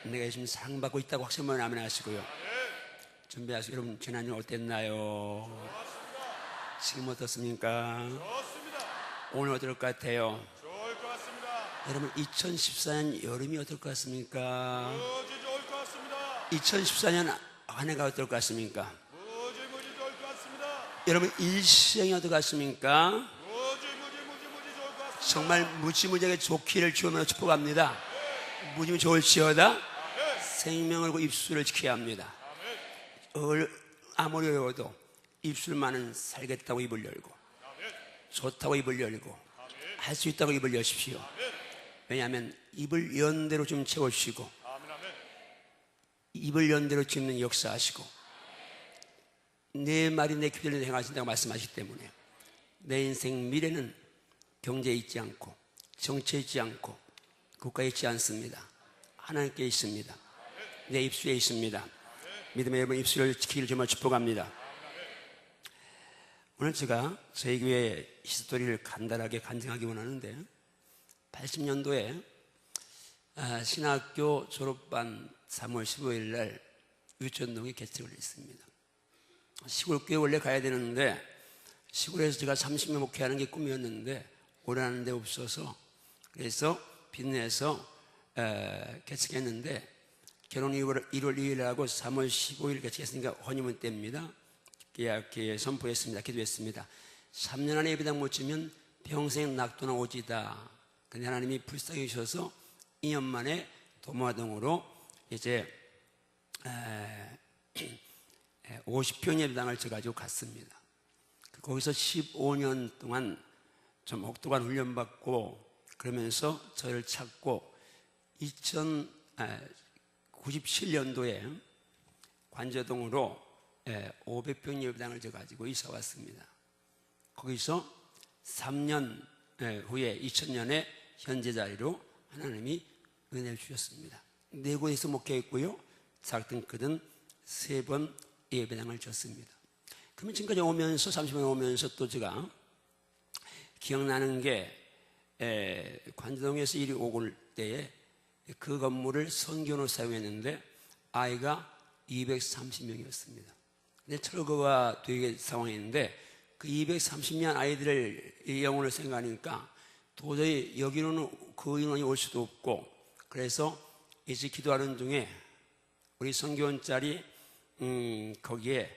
내가 예수님 사랑받고 있다고 확신하면 아멘 하시고요. 준비하시고 여러분 지난주 어땠나요? 지금 어떻습니까? 오늘 어떨 것 같아요? 좋을 것 같습니다. 여러분 2014년 여름이 어떨 것 같습니까? 무지 좋을 것 같습니다. 2014년 한 해가 어떨 것 같습니까? 무지 좋을 것 같습니다. 여러분 일생이 어떨 것 같습니까? 무지 좋을 것 같습니다. 정말 무지무지하게 좋기를 주오며 축복합니다. 무지무 좋을지어다 생명을 고 입술을 지켜야 합니다. 아무리 어려워도 입술만은 살겠다고 입을 열고 좋다고 입을 열고 할 수 있다고 입을 여십시오. 왜냐하면 입을 연 대로 좀 채워주시고 입을 연 대로 짓는 역사하시고 내 말이 내 기도를 행하신다고 말씀하시기 때문에 내 인생 미래는 경제에 있지 않고 정치에 있지 않고 국가에 있지 않습니다. 하나님께 있습니다. 내 입술에 있습니다. 믿음의 여러분 입술을 지키기를 정말 축복합니다. 오늘 제가 저희 교회 히스토리를 간단하게 간증하기 원하는데 80년도에 신학교 졸업반 3월 15일 날 유천동에 개척을 했습니다. 시골교회 원래 가야 되는데 시골에서 제가 30년 목회하는 게 꿈이었는데 오래 하는 데 없어서 그래서 빚내서 개척했는데 결혼 1월 2일 하고 3월 15일 개척했으니까 허니문 때입니다. 계약기에 선포했습니다. 기도했습니다. 3년 안에 예배당 못 치면 평생 낙도나 오지다. 근데 하나님이 불쌍히 주셔서 2년 만에 도마동으로 이제 50평 예배당을 져가지고 갔습니다. 거기서 15년 동안 좀 혹독한 훈련받고 그러면서 저를 찾고 1997년도에 관제동으로 500평 예배당을 져가지고 이사 왔습니다. 거기서 3년 후에 2000년에 현재 자리로 하나님이 은혜를 주셨습니다. 4곳에서 목회했고요. 작등끝은 3번 예배당을 졌습니다. 그러면 지금까지 오면서 30년 오면서 또 제가 기억나는 게 관제동에서 이리 오골 때에 그 건물을 선교로 사용했는데 아이가 230명이었습니다. 근데 철거가 되게 상황인데 그 230명 아이들의 영혼을 생각하니까 도저히 여기로는 그 인원이 올 수도 없고 그래서 이제 기도하는 중에 우리 선교원짜리 거기에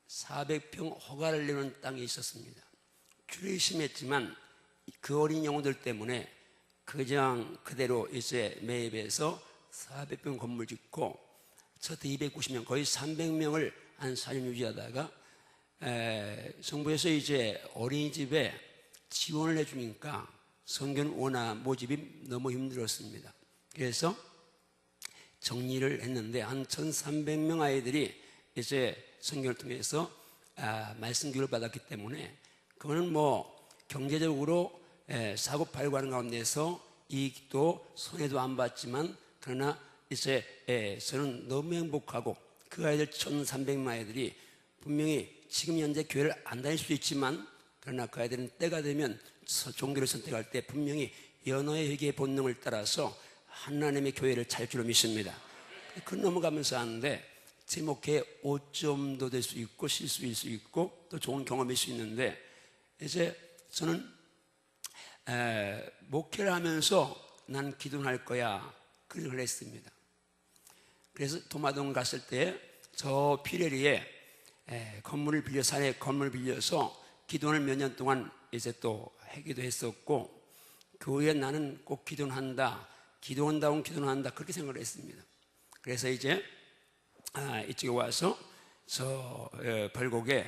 400평 허가를 내는 땅이 있었습니다. 줄이 심했지만 그 어린 영혼들 때문에 그냥 그대로 이제 매입해서 400평 건물 짓고 저때 290명 거의 300명을 한 4년 유지하다가 정부에서 이제 어린이집에 지원을 해주니까 선교는 워낙 모집이 너무 힘들었습니다. 그래서 정리를 했는데 한 1,300명 아이들이 이제 선교를 통해서 말씀 교육을 받았기 때문에 그거는 뭐 경제적으로 사고팔고하는 가운데서 이익도 손해도 안 봤지만 그러나 이제 저는 너무 행복하고 그 아이들 1,300명 아이들이 분명히 지금 현재 교회를 안 다닐 수도 있지만 그러나 그 아이들은 때가 되면 종교를 선택할 때 분명히 연호의 회개의 본능을 따라서 하나님의 교회를 잘 줄로 믿습니다. 그 넘어가면서 하는데 제 목회에 오점도 될 수 있고 실수일 수 있고 또 좋은 경험일 수 있는데 이제 저는 목회를 하면서 난 기도할 거야 그걸 했습니다. 그래서 도마동 갔을 때 저 피레리에 건물을 빌려 산에 건물을 빌려서 기도를 몇 년 동안 이제 또 하기도 했었고 그 후에 나는 꼭 기도는 한다 기도한다운 기도는 한다 그렇게 생각을 했습니다. 그래서 이제 이쪽에 와서 저 벌곡에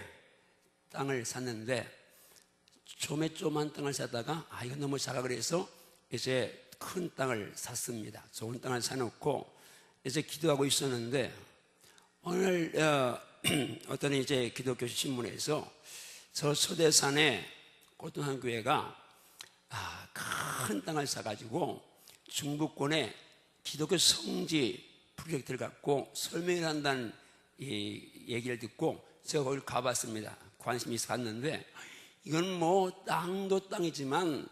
땅을 샀는데 조그만 땅을 사다가 이건 너무 작아 그래서 이제 큰 땅을 샀습니다. 좋은 땅을 사놓고 이제 기도하고 있었는데 오늘 어떤 이제 기독교 신문에서 저 서대산에 꽃동한 교회가 큰 땅을 사가지고 중부권에 기독교 성지 프로젝트를 갖고 설명을 한다는 이 얘기를 듣고 제가 거기를 가봤습니다. 관심이 있어 갔는데 이건 뭐 땅도 땅이지만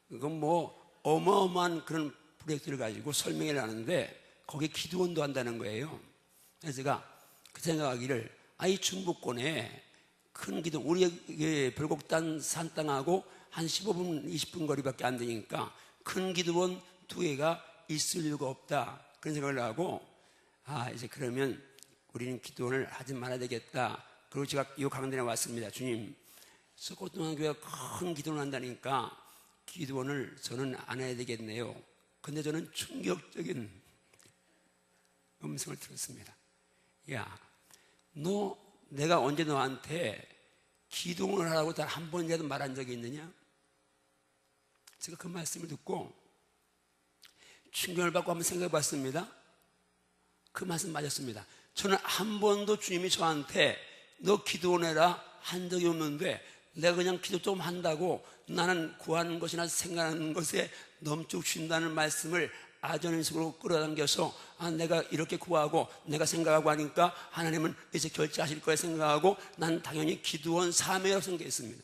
이건 뭐 어마어마한 그런 프로젝트를 가지고 설명을 하는데 거기에 기도원도 한다는 거예요. 그래서 제가 그 생각하기를 이 중부권에 큰 기도 우리 벌곡단 산 땅하고 한 15분 20분 거리밖에 안 되니까 큰 기도원 2개가 있을 이유가 없다 그런 생각을 하고 이제 그러면 우리는 기도원을 하지 말아야 되겠다. 그리고 제가 이 강단에 왔습니다. 주님 꽃동안교회가 큰 기도를 한다니까 기도원을 저는 안 해야 되겠네요. 근데 저는 충격적인 음성을 들었습니다. 내가 언제 너한테 기도원을 하라고 단 한 번이라도 말한 적이 있느냐? 제가 그 말씀을 듣고 충격을 받고 한번 생각해 봤습니다. 그 말씀 맞았습니다. 저는 한 번도 주님이 저한테 너 기도원해라 한 적이 없는데 내가 그냥 기도 좀 한다고 나는 구하는 것이나 생각하는 것에 넘쳐 쉰다는 말씀을 아전인식으로 끌어당겨서 내가 이렇게 구하고 내가 생각하고 하니까 하나님은 이제 결제하실 거야 생각하고 난 당연히 기도원 사명이라고 생각했습니다.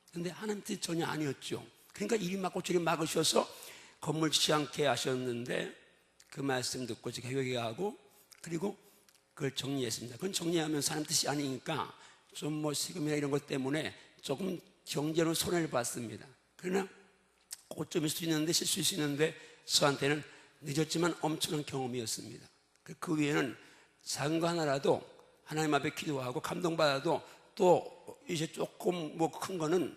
그런데 하나님 뜻이 전혀 아니었죠. 그러니까 이리 막고 저리 막으셔서 건물 짓지 않게 하셨는데 그 말씀 듣고 제가 회개하고 그리고 그걸 정리했습니다. 그건 정리하면서 하나님 뜻이 아니니까 좀 뭐 세금이나 이런 것 때문에 조금 경제로 손해를 봤습니다. 그러나 고점일 수 있는데 실수일 수 있는데 저한테는 늦었지만 엄청난 경험이었습니다. 그 위에는 작은 거 하나라도 하나님 앞에 기도하고 감동받아도 또 이제 조금 뭐 큰 거는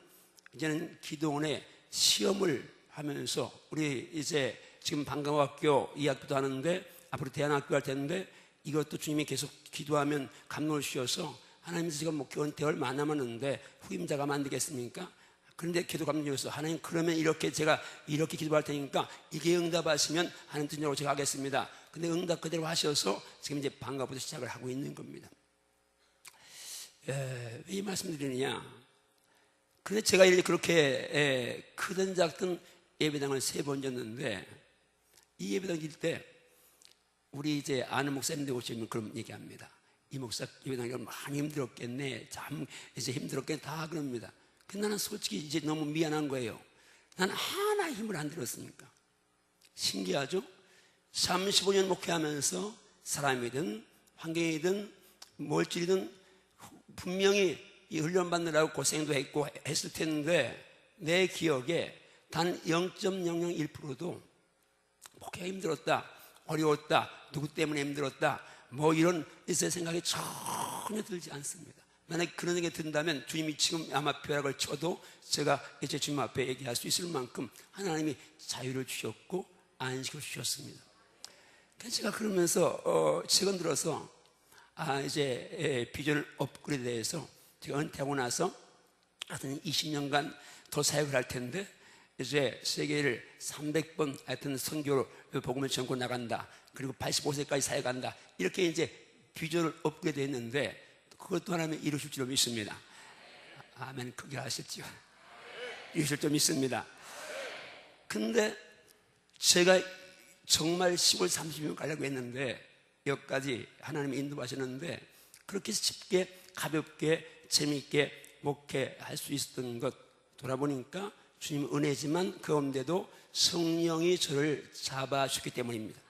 이제는 기도원에 시험을 하면서 우리 이제 지금 방과학교 2학기도 하는데 앞으로 대안학교 할 텐데 이것도 주님이 계속 기도하면 감동을 주셔서 하나님께서 제가 목회 은퇴를 만나봤는데 후임자가 만들겠습니까? 그런데 기도 감동이었어. 하나님 그러면 이렇게 제가 이렇게 기도할 테니까 이게 응답하시면 하는 뜻으로 제가 하겠습니다. 근데 응답 그대로 하셔서 지금 이제 방과부터 시작을 하고 있는 겁니다. 왜 이 말씀드리느냐? 그런데 제가 이렇게 그렇게 크든 작든 예배당을 3번 졌는데 이 예배당 질 때 우리 이제 아는 목사님들 오시면 그런 얘기합니다. 이 목사 예배당이 많이 힘들었겠네. 참 이제 힘들었겠네. 다 그럽니다. 근데 나는 솔직히 이제 너무 미안한 거예요. 나는 하나 힘을 안 들었으니까. 신기하죠? 35년 목회하면서 사람이든 환경이든 뭘지든 분명히 이 훈련 받느라고 고생도 했고 했을 텐데 내 기억에 단 0.001%도 목회가 힘들었다, 어려웠다, 누구 때문에 힘들었다 뭐 이런 제 생각이 전혀 들지 않습니다. 만약에 그런 얘기 든다면 주님이 지금 아마 벼락을 쳐도 제가 이제 주님 앞에 얘기할 수 있을 만큼 하나님이 자유를 주셨고 안식을 주셨습니다. 그래서 제가 그러면서 최근 들어서 이제 비전을 업그레이드해서 제가 은퇴하고 나서 하여튼 20년간 더 사역을 할 텐데 이제 세계를 300번 하여튼 선교로 복음을 전고 나간다. 그리고 85세까지 사역한다. 이렇게 이제 비전을 업그레이드 했는데 그것도 하나님이 이루실 줄 믿습니다. 아멘. 그게 하셨죠. 이루실 줄 믿습니다. 근데 제가 정말 10월 30일 가려고 했는데 여기까지 하나님이 인도하셨는데 그렇게 쉽게 가볍게 재미있게 목회할 수 있었던 것 돌아보니까 주님의 은혜지만 그 가운데도 성령이 저를 잡아주셨기 때문입니다.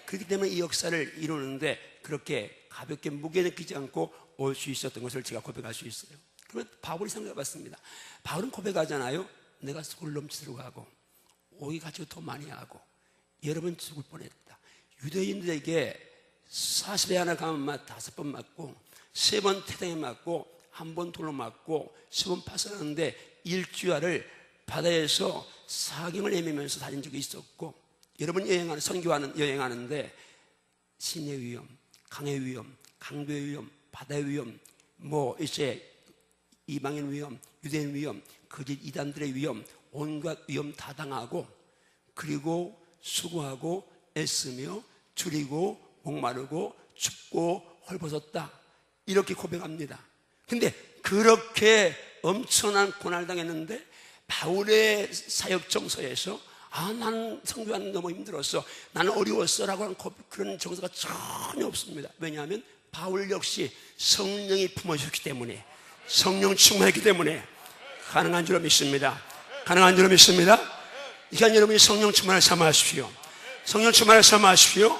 그렇기 때문에 이 역사를 이루는데 그렇게 가볍게 무게 느끼지 않고 올 수 있었던 것을 제가 고백할 수 있어요. 그러면 바울이 생각해봤습니다. 바울은 고백하잖아요. 내가 속을 넘치도록 하고 오기 가지고 더 많이 하고 여러 번 죽을 뻔했다. 유대인들에게 40에 하나 가면 5번 맞고 3번 태당에 맞고 1번 돌로 맞고 10번 파산하는데 일주일을 바다에서 사경을 헤매면서 다닌 적이 있었고 여러 번 여행하는데 신의 위험, 강의 위험, 강도의 위험, 바다의 위험, 뭐 이제 이방인 위험, 유대인 위험, 거짓 이단들의 위험, 온갖 위험 다 당하고 그리고 수고하고 애쓰며 줄이고 목마르고 춥고 헐벗었다 이렇게 고백합니다. 근데 그렇게 엄청난 고난을 당했는데 바울의 사역 정서에서 나는 성교하는 너무 힘들었어, 나는 어려웠어 라고 하는 그런 정서가 전혀 없습니다. 왜냐하면 바울 역시 성령이 품어주셨기 때문에 성령 충만했기 때문에 가능한 줄로 믿습니다. 가능한 줄로 믿습니다. 그러니까 여러분이 성령 충만을 삼아하십시오. 성령 충만을 삼아하십시오.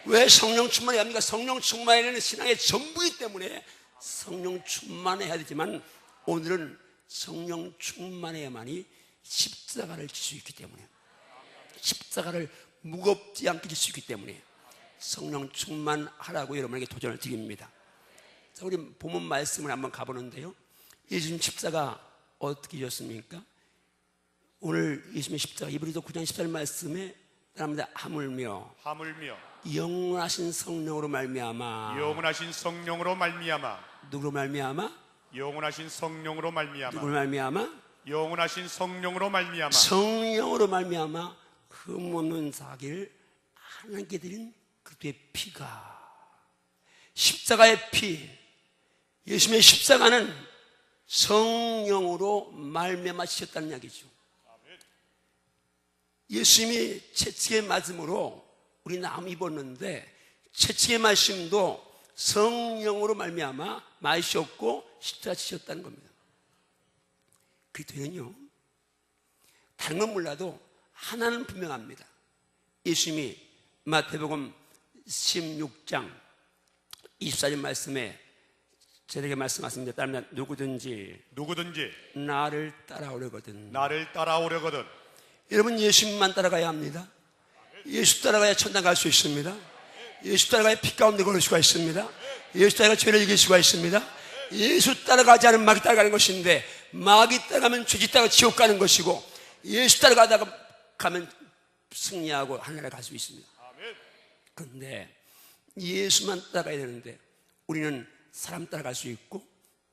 왜 성령 충만해야 합니까? 성령 충만에는 신앙의 전부이기 때문에 성령 충만해야 되지만 오늘은 성령 충만해야만이 십자가를 질 수 있기 때문에 십자가를 무겁지 않게 질 수 있기 때문에 성령 충만하라고 여러분에게 도전을 드립니다. 자, 우리 본문 말씀을 한번 가보는데요. 예수님 십자가 어떻게 지었습니까? 오늘 예수님의 십자가 이브리서 9장 14절 말씀에 따릅니다. 하물며 영원하신 성령으로 말미암아 영원하신 성령으로 말미암아 누구로 말미암아? 영원하신 성령으로 말미암아 누구로 말미암아? 영원하신 성령으로 말미암아 성령으로 말미암아 흠없는 자기를 하나님께 드린 그리스도의 피가 십자가의 피 예수님의 십자가는 성령으로 말미암아 지셨다는 이야기죠. 예수님이 채찍에 맞음으로 우리 남 입었는데 채찍의 말씀도 성령으로 말미암아 마셨고 십자가 지셨다는 겁니다. 그리스도는요 다른 건 몰라도 하나는 분명합니다. 예수님이 마태복음 16장 24절 말씀에 저에게 말씀하십니다. 따르면 누구든지 나를 따라오려거든 여러분 예수님만 따라가야 합니다. 예수 따라가야 천당 갈 수 있습니다. 예수 따라가야 피 가운데 걸을 수가 있습니다. 예수 따라가야 죄를 이길 수가 있습니다. 예수 따라가지 않으면 마귀 따라가는 것인데 마귀 따라가면 죄짓 따라가 지옥 가는 것이고 예수 따라가다가 가면 승리하고 하늘나라에 갈 수 있습니다. 그런데 예수만 따라가야 되는데 우리는 사람 따라갈 수 있고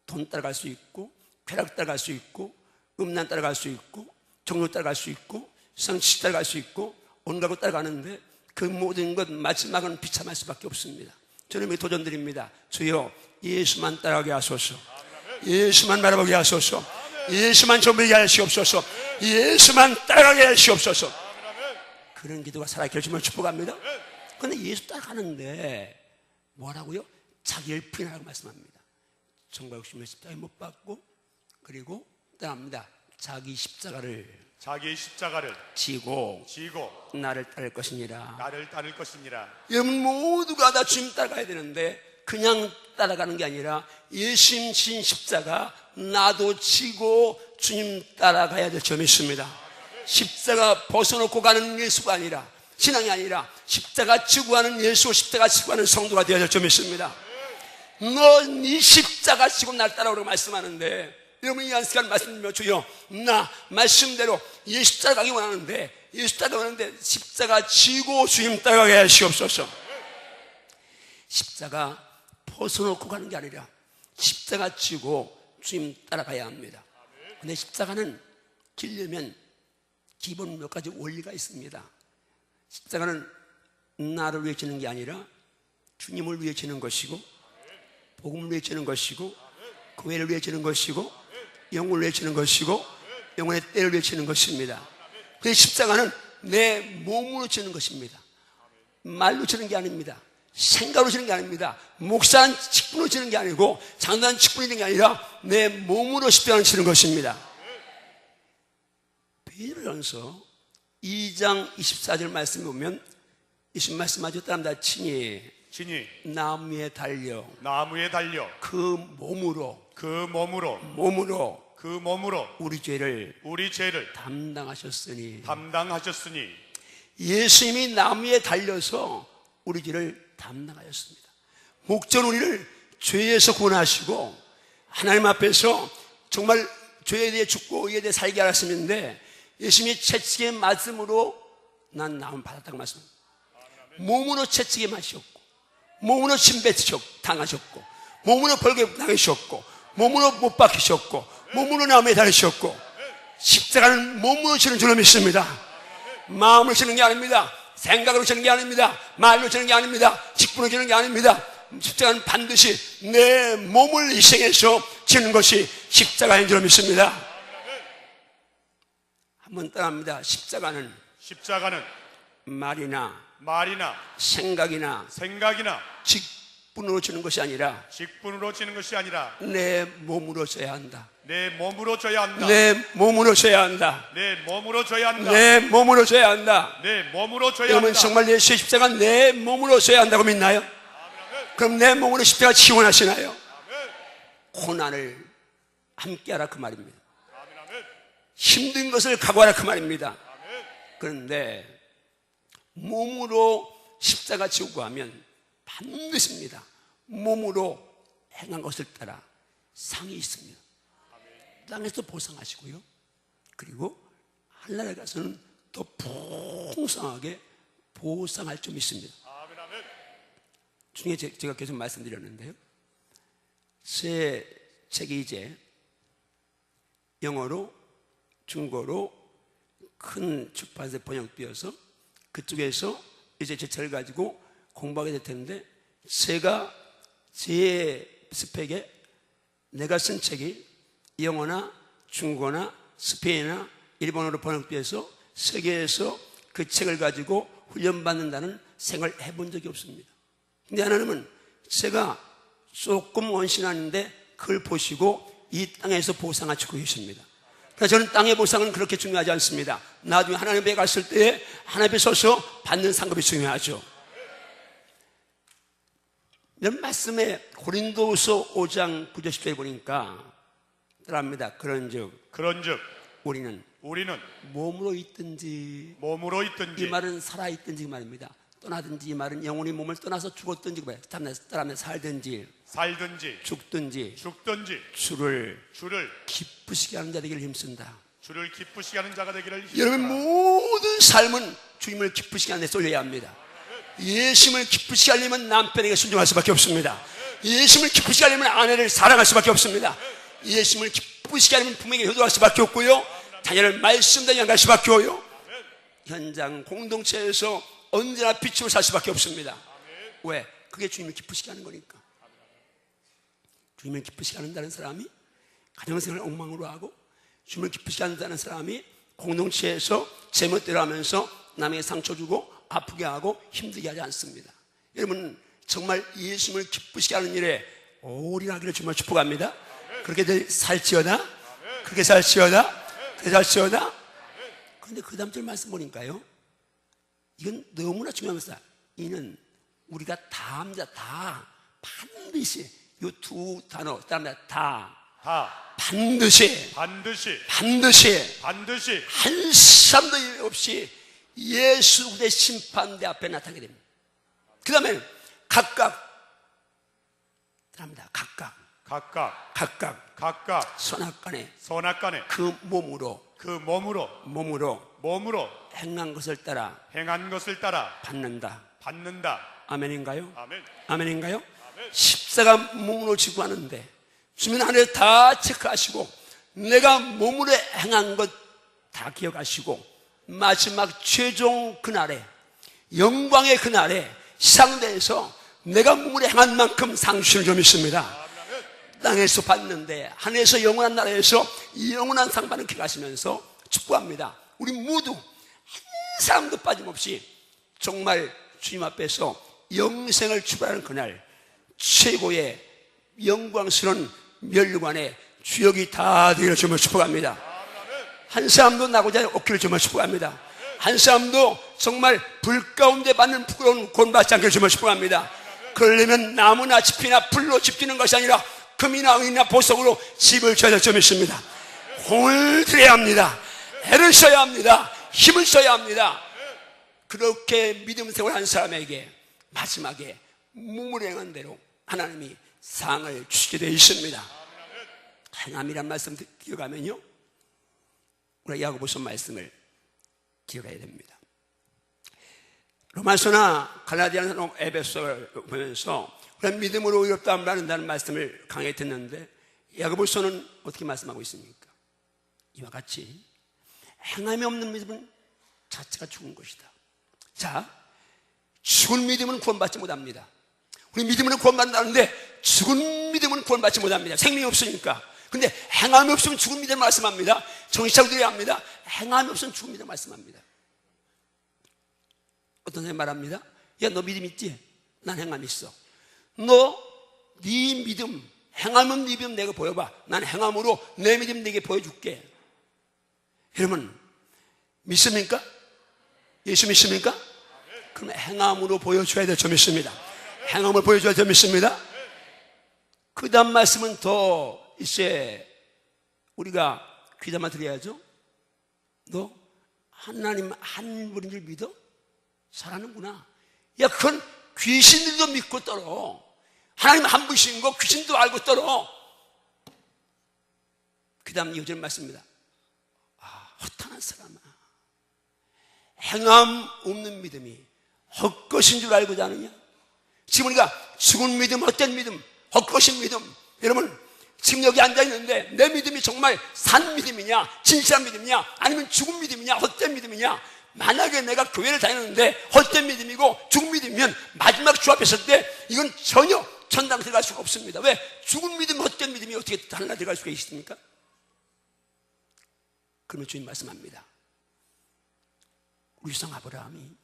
돈 따라갈 수 있고 쾌락 따라갈 수 있고 음란 따라갈 수 있고 종교 따라갈 수 있고 성취 따라갈 수 있고 온갖 것 따라가는데 그 모든 것 마지막은 비참할 수밖에 없습니다. 저는 도전드립니다. 주여 예수만 따라가게 하소서. 예수만 바라보게 하소서. 예수만 전부게 하시옵소서. 예수만 따라가게 하시옵소서. 그런 기도가 살아있기를 주님을 축복합니다. 그런데 예수 따라가는데 뭐라고요? 자기를 부인하라고 말씀합니다. 정과 욕심의 십자가에 못 박고 그리고 따라갑니다. 자기 십자가를 지고 나를 따를 것이니라. 여러분 모두가 다 주님 따라가야 되는데 그냥 따라가는 게 아니라 예수님 진 십자가 나도 지고 주님 따라가야 될 점이 있습니다. 십자가 벗어놓고 가는 예수가 아니라 신앙이 아니라 십자가 지고 가는 예수, 십자가 지고 가는 성도가 되어야 될 점이 있습니다. 너 네 십자가 지고 날 따라오라고 말씀하는데 여러분이 한 시간 말씀드리며 주여 나 말씀대로 예수 십자가 가기 원하는데 예수 따라가기 원하는데 십자가 지고 주님 따라가게 하시옵소서. 십자가 벗어놓고 가는 게 아니라 십자가 지고 주님 따라가야 합니다. 근데 십자가는 지려면 기본 몇 가지 원리가 있습니다. 십자가는 나를 위해 지는 게 아니라 주님을 위해 지는 것이고 복음을 위해 지는 것이고 교회를 위해 지는 것이고 영혼을 위해 지는 것이고 영혼의 때를 위해 지는 것입니다. 그 십자가는 내 몸으로 지는 것입니다. 말로 지는 게 아닙니다. 생각으로 지는 게 아닙니다. 목사는 직분으로 지는 게 아니고 장로는 직분이 되는 게 아니라 내 몸으로 십자가를 지는 것입니다. 베드로전서 2장 24절 말씀 보면 예수님 말씀하죠. 따릅니다. 친히 나무에 달려 그 몸으로 우리 죄를 담당하셨으니 예수님이 나무에 달려서 우리 죄를 담당하셨습니다. 목적은 우리를 죄에서 구원하시고 하나님 앞에서 정말 죄에 대해 죽고 의에 대해 살게 하셨는데 예수님이 채찍에 맞음으로 난 나음 받았다고 말씀합니다. 몸으로 채찍에 맞으셨고 몸으로 침뱉 당하셨고 몸으로 벌게 당하셨고 몸으로 못 박히셨고 몸으로 나무에 달리셨고 십자가는 몸으로 지는 줄로 믿습니다. 마음으로 지는 게 아닙니다. 생각으로 지는 게 아닙니다. 말로 지는 게 아닙니다. 직분으로 지는 게 아닙니다. 십자가는 반드시 내 몸을 희생해서 지는 것이 십자가인 줄로 믿습니다. 한번 따라합니다. 십자가는 말이나 생각이나 직분으로 지는 것이 아니라 내 몸으로 져야 한다. 내 몸으로 져야 한다. 여러분 정말 예수의 십자가 내 몸으로 져야 한다고 믿나요? 그럼 내 몸으로 십자가 지원하시나요? 고난을 함께하라 그 말입니다. 힘든 것을 각오하라 그 말입니다. 그런데 몸으로 십자가 지고 하면 반드시입니다. 몸으로 행한 것을 따라 상이 있습니다. 땅에서 보상하시고요. 그리고 하늘나라에 가서는 더 풍성하게 보상할 점이 있습니다. 중에 제가 계속 말씀드렸는데요. 제 책이 이제 영어로 중고로 큰 출판사에 번역되어서 그쪽에서 이제 제 책을 가지고 공부하게 될 텐데 제가 제 스펙에 내가 쓴 책이 영어나 중국어나 스페인어나 일본어로 번역돼서 세계에서 그 책을 가지고 훈련받는다는 생각을 해본 적이 없습니다. 근데 하나님은 제가 조금 원신하는데 그걸 보시고 이 땅에서 보상하시고 계십니다. 그래서 저는 땅의 보상은 그렇게 중요하지 않습니다. 나중에 하나님 앞에 갔을 때 하나님 앞에 서서 받는 상급이 중요하죠. 이런 말씀에 고린도후서 5장 9절 10절에 보니까 따라합니다. 그런즉 우리는 몸으로 있든지 이 말은 살아있든지 그 말입니다. 떠나든지 이 말은 영혼이 몸을 떠나서 죽었든지 그 말입니다. 따라하면 살든지 죽든지 주를 기쁘시게 하는 자 되기를 힘쓴다. 여러분 모든 삶은 주님을 기쁘시게 하는 데 쏠려야 합니다. 예수님을 기쁘시게 하려면 남편에게 순종할 수밖에 없습니다. 예수님을 기쁘시게 하려면 아내를 사랑할 수밖에 없습니다. 예수님을 기쁘시게 하려면 부모에게 효도할 수밖에 없고요, 자녀를 말씀대로 양갈 수밖에 없고요, 현장 공동체에서 언제나 빛으로 살 수밖에 없습니다. 왜? 그게 주님을 기쁘시게 하는 거니까. 주님을 기쁘시게 한다는 사람이 가정생활을 엉망으로 하고, 주님을 기쁘시게 한다는 사람이 공동체에서 제멋대로 하면서 남에게 상처 주고 아프게 하고 힘들게 하지 않습니다. 여러분, 정말 예수님을 기쁘시게 하는 일에 올인하기를 정말 축복합니다. 그렇게 살지어다, 그렇게 살지어다, 그렇게 살지어다. 그런데 그 다음 절 말씀 보니까요, 이건 너무나 중요한 것이다. 이는 우리가 다 합니다. 다 반드시 이 두 단어 다 반드시 한 사람도 없이 예수 그리스도의 심판대 앞에 나타나게 됩니다. 그 다음에 각각 선악간에 그 몸으로 행한 것을 따라 받는다. 아멘인가요? 아멘인가요? 십자가 몸으로 지고 하는데 주님 하늘 다 체크하시고 내가 몸으로 행한 것 다 기억하시고 마지막 최종 그날에, 영광의 그날에 시상대에서 내가 몸으로 행한 만큼 상 주시는 줄 믿습니다. 땅에서 받는데 하늘에서 영원한 나라에서 영원한 상 받는 길 가시면서 축복합니다. 우리 모두 한 사람도 빠짐없이 정말 주님 앞에서 영생을 출발하는 그날, 최고의 영광스러운 멸류관의 주역이 다 되기를 정말 축복합니다. 한 사람도 나고자 없기를 정말 축복합니다. 한 사람도 정말 불 가운데 받는 부끄러운 곤받지 않기를 정말 축복합니다. 그러려면 나무나 짚이나 불로 짚히는 것이 아니라 금이나 은이나 보석으로 집을 지어야 될 점이 있습니다. 공을 들여야 합니다. 애를 써야 합니다. 힘을 써야 합니다. 그렇게 믿음 생활한 사람에게 마지막에 몸으로 행한 대로 하나님이 상을 주시게 되어 있습니다. 행함이란 말씀 기억하면요, 우리 야고보서 말씀을 기억해야 됩니다. 로마서나 갈라디아나 에베소를 보면서 우리가 믿음으로 의롭다함을 받는다는 말씀을 강하게 듣는데, 야고보서는 어떻게 말씀하고 있습니까? 이와 같이 행함이 없는 믿음은 자체가 죽은 것이다. 자, 죽은 믿음은 구원받지 못합니다. 우리 믿음으로 구원받는다는데 죽은 믿음은 구원받지 못합니다. 생명이 없으니까. 근데 행함이 없으면 죽은 믿음을 말씀합니다. 정신 차리고 드려야 합니다. 행함이 없으면 죽은 믿음을 말씀합니다. 어떤 사람이 말합니다. 야, 너 믿음 있지? 난 행함이 있어. 너 네 믿음, 행함 없는 믿음 내가 보여봐. 난 행함으로 내 믿음 내게 보여줄게. 여러분, 믿습니까? 예수 믿습니까? 그럼 행함으로 보여줘야 될 점이 있습니다. 행함을 보여줘야 될 점이 있습니다. 그 다음 말씀은 더 이제 우리가 귀담아 드려야죠. 너 하나님 한 분인 줄 믿어? 잘하는구나. 야, 그건 귀신들도 믿고 떨어. 하나님 한 분이신 거 귀신도 알고 떨어. 그 다음 이어질 말씀입니다. 허탄한 사람아, 행함 없는 믿음이 헛것인 줄 알고자 하느냐? 지금 우리가 죽은 믿음, 헛된 믿음, 헛것인 믿음, 여러분 지금 여기 앉아있는데 내 믿음이 정말 산 믿음이냐, 진실한 믿음이냐, 아니면 죽은 믿음이냐, 헛된 믿음이냐? 만약에 내가 교회를 다니는데 헛된 믿음이고 죽은 믿음이면 마지막 주 앞에 설 때 이건 전혀 천당 들어갈 수가 없습니다. 왜? 죽은 믿음, 헛된 믿음이 어떻게 하나 들어갈 수가 있습니까? 그러면 주님 말씀합니다. 우리 조상 아브라함이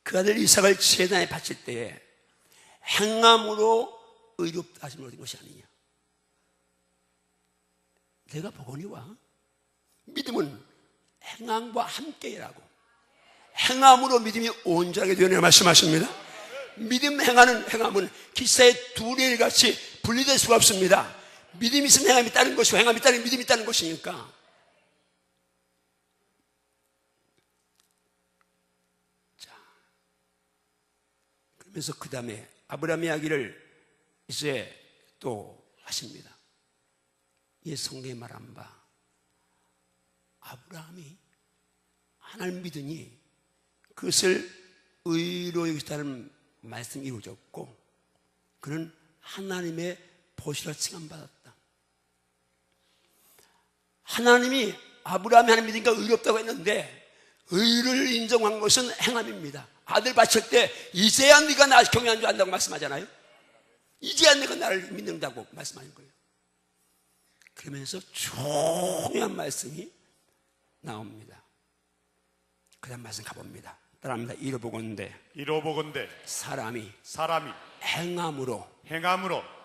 그 아들 이삭을 제단에 바칠 때에 행함으로 의롭다 하심을 얻은 것이 아니냐. 내가 보거니와 믿음은 행함과 함께라고, 행함으로 믿음이 온전하게 되느냐 말씀하십니다. 믿음 행하는 행함은 기사의 두 레일같이 분리될 수가 없습니다. 믿음이 있으면 행함이 따른 것이고 행함이 따른 믿음이 따른 것이니까. 자, 그러면서 그 다음에 아브라함 이야기를 이제 또 하십니다. 이 성경에 말한 바 아브라함이 하나님 믿으니 그것을 의로 여기다는 말씀이 이루어졌고 그는 하나님의 보시라 칭함받았다. 하나님이 아브라함이 하나님 믿으니까 의롭다고 했는데 의를 인정한 것은 행함입니다. 아들 바칠 때 이제야 네가 나 경외한 줄 안다고 말씀하잖아요. 이제야 네가 나를 믿는다고 말씀하는 거예요. 그러면서 중요한 말씀이 나옵니다. 그 다음 말씀 가봅니다. 따라합니다. 이로보건대 사람이 행함으로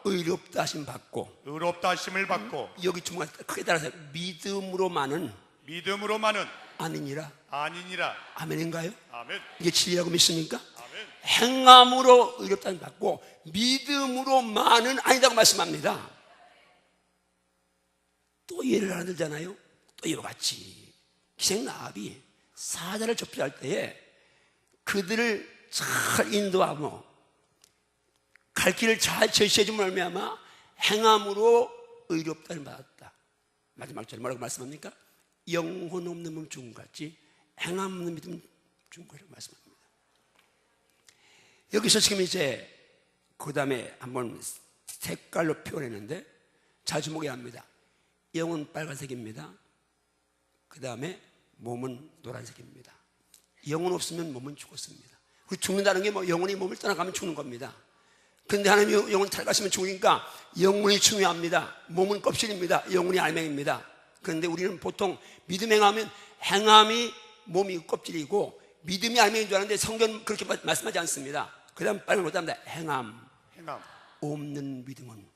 의롭다 하심 받고 여기 주문을 크게 따라서 믿음으로만은 아니니라. 아멘인가요? 아멘. 이게 진리라고 믿습니까? 아멘. 행함으로 의롭다 하심 받고 믿음으로만은 아니라고 말씀합니다. 또 예를 하나 들잖아요. 또 이와 같이 기생나합이 사자를 접촉할 때에 그들을 잘 인도하고 갈 길을 잘 제시해주면 말미암아 행함으로 의롭다를 받았다. 마지막 절에 뭐라고 말씀합니까? 영혼 없는 몸 죽은 것 같이 행함 없는 믿음 죽은 거라고 말씀합니다. 여기서 지금 이제 그 다음에 한번 색깔로 표현했는데 잘 주목해야 합니다. 영은 빨간색입니다. 그 다음에 몸은 노란색입니다. 영혼 없으면 몸은 죽었습니다. 죽는다는 게 뭐 영혼이 몸을 떠나가면 죽는 겁니다. 그런데 하나님이 영혼 탈가시면 죽으니까 영혼이 중요합니다. 몸은 껍질입니다. 영혼이 알맹입니다. 그런데 우리는 보통 믿음 행하면 행함이 몸이 껍질이고 믿음이 알맹인 줄 아는데 성경은 그렇게 말씀하지 않습니다. 그 다음 빨간 것도 합니다. 행함 없는 믿음은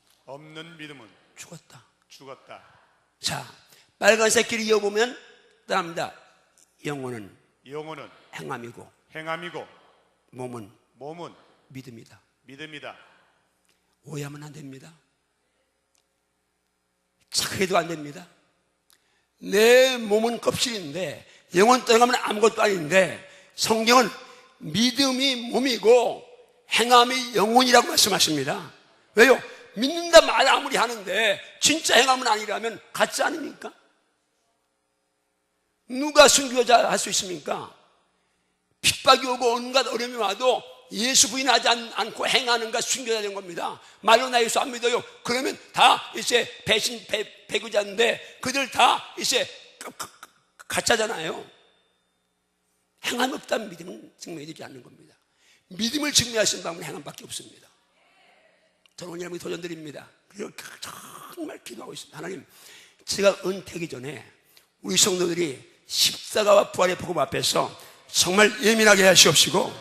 죽었다. 자, 빨간색 길 이어보면 따라합니다. 영혼은 행함이고 몸은 믿음이다. 오해하면 안 됩니다. 착해도 안 됩니다. 내 몸은 껍질인데 영혼 떠나가면 아무것도 아닌데 성경은 믿음이 몸이고 행함이 영혼이라고 말씀하십니다. 왜요? 믿는다 말 아무리 하는데 진짜 행함은 아니라면 가짜 아닙니까? 누가 순교자 할 수 있습니까? 핍박이 오고 온갖 어려움이 와도 예수 부인하지 않고 행하는가 순교자 된 겁니다. 말로 나 예수 안 믿어요. 그러면 다 이제 배교자인데 그들 다 이제 가짜잖아요. 행함이 없다면 믿음은 증명이 되지 않는 겁니다. 믿음을 증명하시는 방법은 행함밖에 없습니다. 저는 오늘 여러분이 도전드립니다. 그리고 정말 기도하고 있습니다. 하나님, 제가 은퇴하기 전에 우리 성도들이 십자가와 부활의 복음 앞에서 정말 예민하게 하시옵시고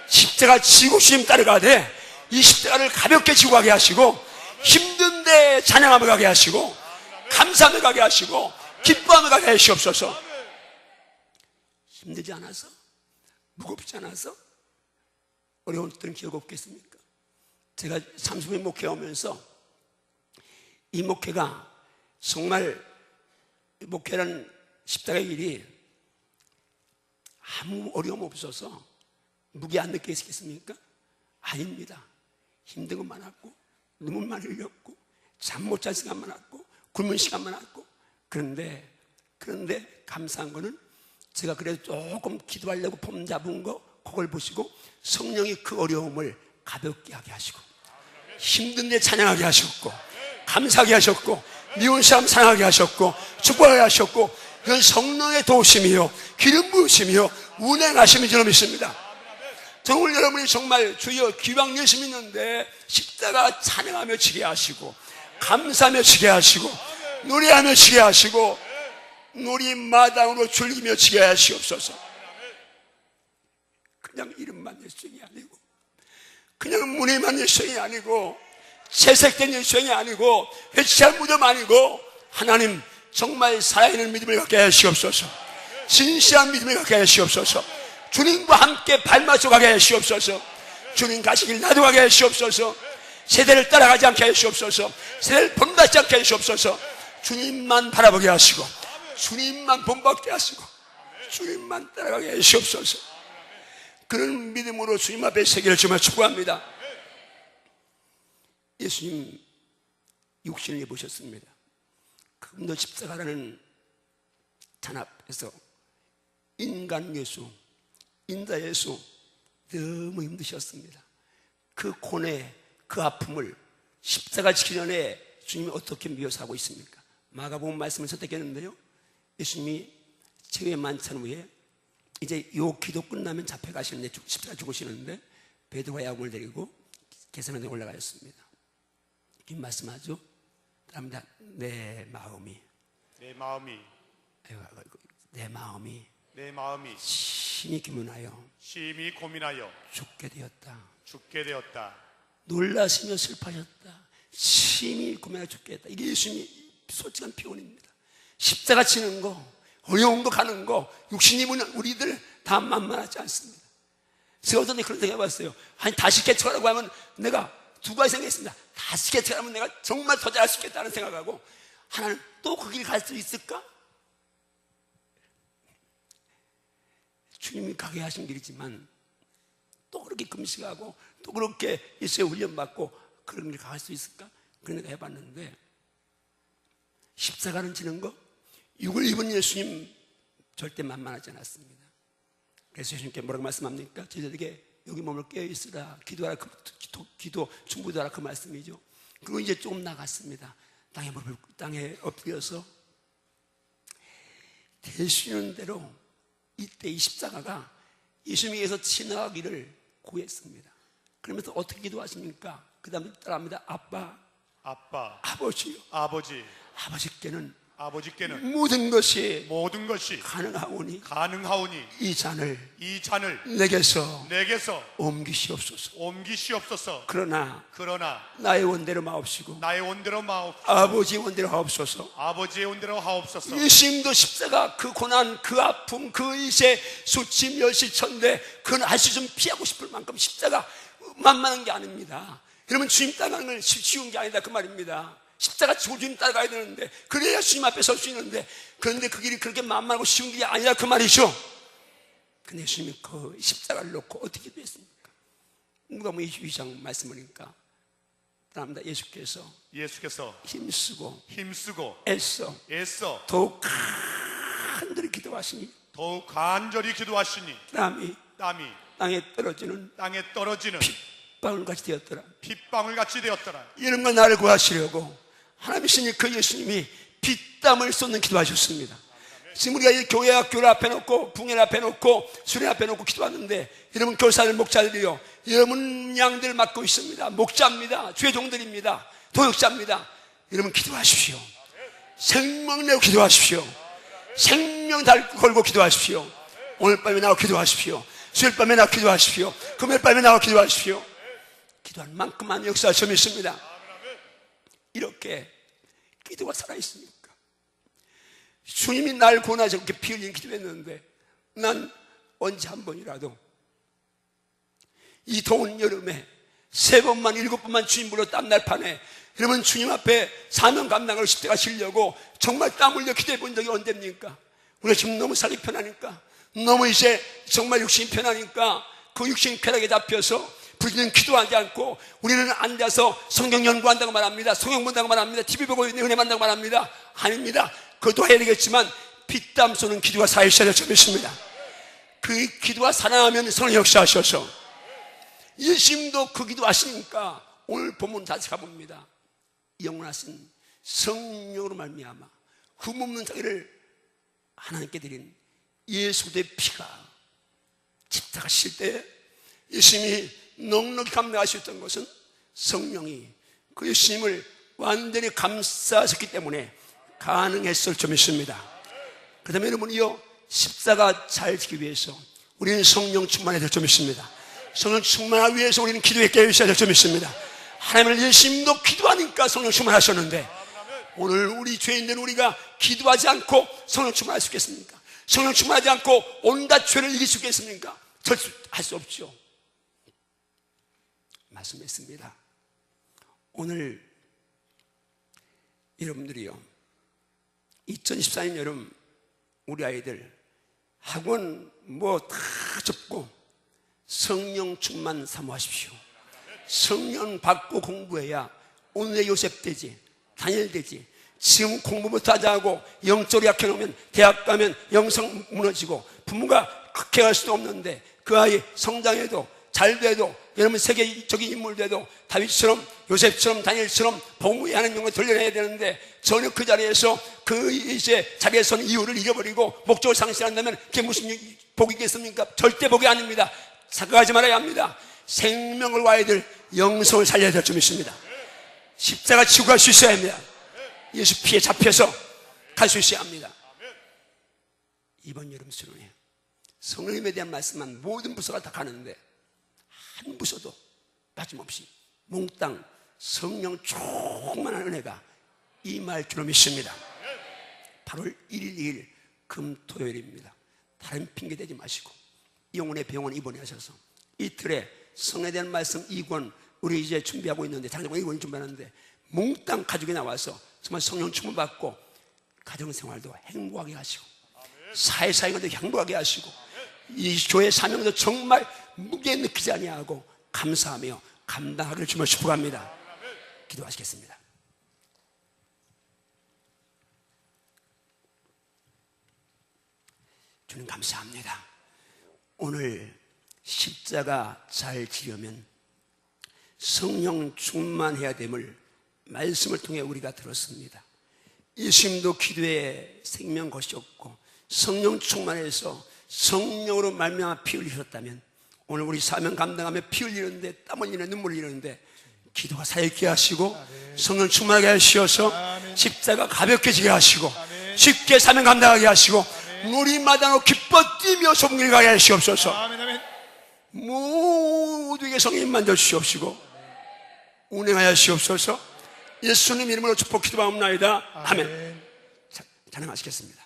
십자가 지고 주님 따라가되 이 십자가를 가볍게 지고 가게 하시고 힘든데 찬양하며 가게 하시고 감사하며 가게 하시고 기뻐하며 가게 하시옵소서. 힘들지 않아서 무겁지 않아서 어려운 때는 기억 없겠습니까? 제가 30년 목회하면서 이 목회가 정말 목회라는 십자가의 일이 아무 어려움 없어서 무게 안 느끼겠습니까? 아닙니다. 힘든 건 많았고 눈물 많이 흘렸고 잠 못 잔 시간 많았고 굶은 시간 많았고 그런데 감사한 거는 제가 그래도 조금 기도하려고 폼 잡은 거 그걸 보시고 성령이 그 어려움을 가볍게 하게 하시고 힘든데 찬양하게 하셨고 감사하게 하셨고 미운 사람 사랑하게 하셨고 축복하게 하셨고 그건 성령의 도우심이요 기름 부으심이요 운행하심이 저는 믿습니다. 정말 여러분이 정말 주여 기왕 예수 믿는데 십자가 찬양하며 지게 하시고 감사하며 지게 하시고 노래하며 지게 하시고 놀이마당으로 즐기며 지게 하시옵소서. 그냥 이름만 예수님이 아니고 그냥 무늬만 예수님이 아니고 채색된 예수님이 아니고 회치한 무덤 아니고 하나님 정말 살아있는 믿음을 갖게 하시옵소서. 진실한 믿음을 갖게 하시옵소서. 주님과 함께 발맞춰 가게 하시옵소서. 주님 가시길 나도 가게 하시옵소서. 세대를 따라가지 않게 하시옵소서. 세대를 본받지 않게 하시옵소서. 주님만 바라보게 하시고 주님만 본받게 하시고 주님만 따라가게 하시옵소서. 그런 믿음으로 주님 앞에 세계를 정말 축복합니다. 예수님 육신을 입으셨습니다. 금도 십자가라는 탄 앞에서 인간 예수 인자 예수 너무 힘드셨습니다. 그 고뇌, 그 아픔을 십자가 지기 전에 주님이 어떻게 묘사하고 있습니까? 마가복음 말씀을 선택했는데요, 예수님이 최후의 만찬 후에 이제 요 기도 끝나면 잡혀가시는데 십자가 죽으시는데 베드로와 야고보를 데리고 게세마네에 올라가셨습니다. 이 말씀하죠. 따라합니다. 내 마음이 심히 고민하여 죽게 되었다. 놀라시며 슬퍼하셨다. 심히 고민하여 죽게 되었다. 이게 예수님이 솔직한 표현입니다. 십자가 치는 거, 어려운 거 가는 거, 육신이면 우리들 다 만만하지 않습니다. 제가 어떤 때 그런 생각 해봤어요. 아니, 다시 개척하라고 하면 내가 두 가지 생각했습니다. 다시 개척하면 내가 정말 더 잘할 수 있겠다는 생각하고, 하나는 또 그 길 갈 수 있을까? 주님이 가게 하신 길이지만 또 그렇게 금식하고 또 그렇게 예수의 훈련받고 그런 길 갈 수 있을까? 그런 생각 해봤는데, 십자가는 지는 거, 육을 입은 예수님 절대 만만하지 않았습니다. 그래서 예수님께 뭐라고 말씀합니까? 제자들에게 여기 몸을 깨어있으라, 기도하라, 기도 충분하라, 그 말씀이죠. 그리고 이제 조금 나갔습니다. 땅에 엎드려서 되시는 대로 이때 이 십자가가 예수님께서 지나가기를 구했습니다. 그러면서 어떻게 기도하십니까? 그 다음에 따라합니다. 아빠, 아버지요. 아버지께는 모든 것이 가능하오니 이 잔을 내게서 옮기시옵소서. 그러나 나의 원대로 마옵시고 아버지의 원대로 하옵소서. 예수님도 십자가 그 고난, 그 아픔, 그 이제 수치, 멸시, 천대, 그건 할 수 좀 피하고 싶을 만큼 십자가 만만한 게 아닙니다. 여러분, 주님 따라가는 건 쉬운 게 아니다, 그 말입니다. 십자가 지고 주님 따라가야 되는데, 그래야 주님 앞에 설 수 있는데, 그런데 그 길이 그렇게 만만하고 쉬운 길이 아니라 그 말이죠. 근데 예수님이 그 십자가를 놓고 어떻게 기도했습니까? 누가복음 22장 말씀하니까 그럽니다. 예수께서 힘쓰고 애써 더욱 간절히 기도하시니 땀이 땅에 떨어지는 핏방울같이 되었더라. 이런 걸 나를 구하시려고 하나님이시니 그 예수님이 핏땀을 쏟는 기도하셨습니다. 지금 우리가 이 교회 학교를 앞에 놓고 붕해를 앞에 놓고 수련 앞에 놓고 기도하는데, 여러분 교사들, 목자들이요, 여러분 양들 맡고 있습니다. 목자입니다. 주의 종들입니다. 도역자입니다. 여러분 기도하십시오. 생명 내고 기도하십시오. 생명 걸고 기도하십시오. 오늘 밤에 나와 기도하십시오. 수요일 밤에 나와 기도하십시오. 금요일 밤에 나와 기도하십시오. 기도한 만큼만 역사할 수 있습니다. 이렇게 기도가 살아있습니까? 주님이 날 고나서 그렇게 피 흘린 기도했는데, 난 언제 한 번이라도 이 더운 여름에 3번만 7번만 주님 불러 땀날 판에 여러분 주님 앞에 사명 감당을 십자가 지려고 정말 땀 흘려 기도해 본 적이 언제입니까? 우리가 지금 너무 살기 편하니까, 너무 이제 정말 육신이 편하니까 그 육신이 편하게 잡혀서 우리는 기도하지 않고 우리는 앉아서 성경 연구한다고 말합니다. 성경 본다고 말합니다. TV 보고 은혜 만다고 말합니다. 아닙니다. 그것도 해야 되겠지만 피땀 쏘는 기도가 살아있어야 될 점이 있습니다. 그 기도가 살아나면 성령 역사하셔서, 예수님도 그 기도 하시니까 오늘 본문 다시 가봅니다. 영원하신 성령으로 말미암아 흠없는 자기를 하나님께 드린 예수 그리스도의 피가 십자가 실 때 예수님이 넉넉히 감당하셨던 것은 성령이 그 예수님을 완전히 감싸셨기 때문에 가능했을 점이 있습니다. 그 다음에 여러분이요, 십자가 잘 지키기 위해서 우리는 성령 충만해야 될 점이 있습니다. 성령 충만하기 위해서 우리는 기도에 깨어있어야 될 점이 있습니다. 하나님을 예수님도 기도하니까 성령 충만하셨는데, 오늘 우리 죄인들은 우리가 기도하지 않고 성령 충만할 수 있겠습니까? 성령 충만하지 않고 온갖 죄를 이길 수 있겠습니까? 할 수 없죠. 말씀했습니다. 오늘 여러분들이요, 2014년 여름 우리 아이들 학원 뭐 다 접고 성령 충만 사모하십시오. 성령 받고 공부해야 오늘의 요셉 되지, 다니엘 되지. 지금 공부부터 하자고 영적으로 약해놓으면 대학 가면 영성 무너지고 부모가 극해할 수도 없는데, 그 아이 성장해도 잘 돼도 여러분 세계적인 인물 돼도 다윗처럼 요셉처럼 다니엘처럼 복무하는 영혼을 돌려내야 되는데 전혀 그 자리에서 그 이제 자기에서는 이유를 잃어버리고 목적을 상실한다면 그게 무슨 복이겠습니까? 절대 복이 아닙니다. 착각하지 말아야 합니다. 생명을 와야 될 영성을 살려야 될 점 있습니다. 십자가 지고 갈 수 있어야 합니다. 예수 피에 잡혀서 갈 수 있어야 합니다. 이번 여름 수련회 성령님에 대한 말씀만 모든 부서가 다 가는데 한 부서도 빠짐없이 몽땅 성령 충만한 은혜가 임할 줄로 믿습니다. 8월 1일 2일 금토요일입니다. 다른 핑계 대지 마시고 영혼의 병원 입원하셔서 이틀에 성령에 대한 말씀 2권 우리 이제 준비하고 있는데 장정권 2권 준비하는데 몽땅 가족이 나와서 정말 성령 충만 받고 가정생활도 행복하게 하시고 사회생활도 행복하게 하시고 이 교회 사명도 정말 무게 느끼지 아니하고 감사하며 감당하기를 주며 축복합니다. 기도하시겠습니다. 주님 감사합니다. 오늘 십자가 잘 지려면 성령 충만해야 됨을 말씀을 통해 우리가 들었습니다. 예수님도 기도에 생명 거셨고 성령 충만해서 성령으로 말미암아 피 흘리셨다면 오늘 우리 사명 감당하며 피 흘리는데 땀 흘리는 눈물 흘리는데 기도가 살게 하시고 성령 충만하게 하시어서 십자가 가볍게 지게 하시고 쉽게 사명 감당하게 하시고 우리 마당으로 기뻐 뛰며 소문을 가게 하시옵소서. 모두에게 성령 만져 주시옵시고 운행하여 주시옵소서. 예수님 이름으로 축복 기도하옵나이다. 아멘. 찬양하시겠습니다.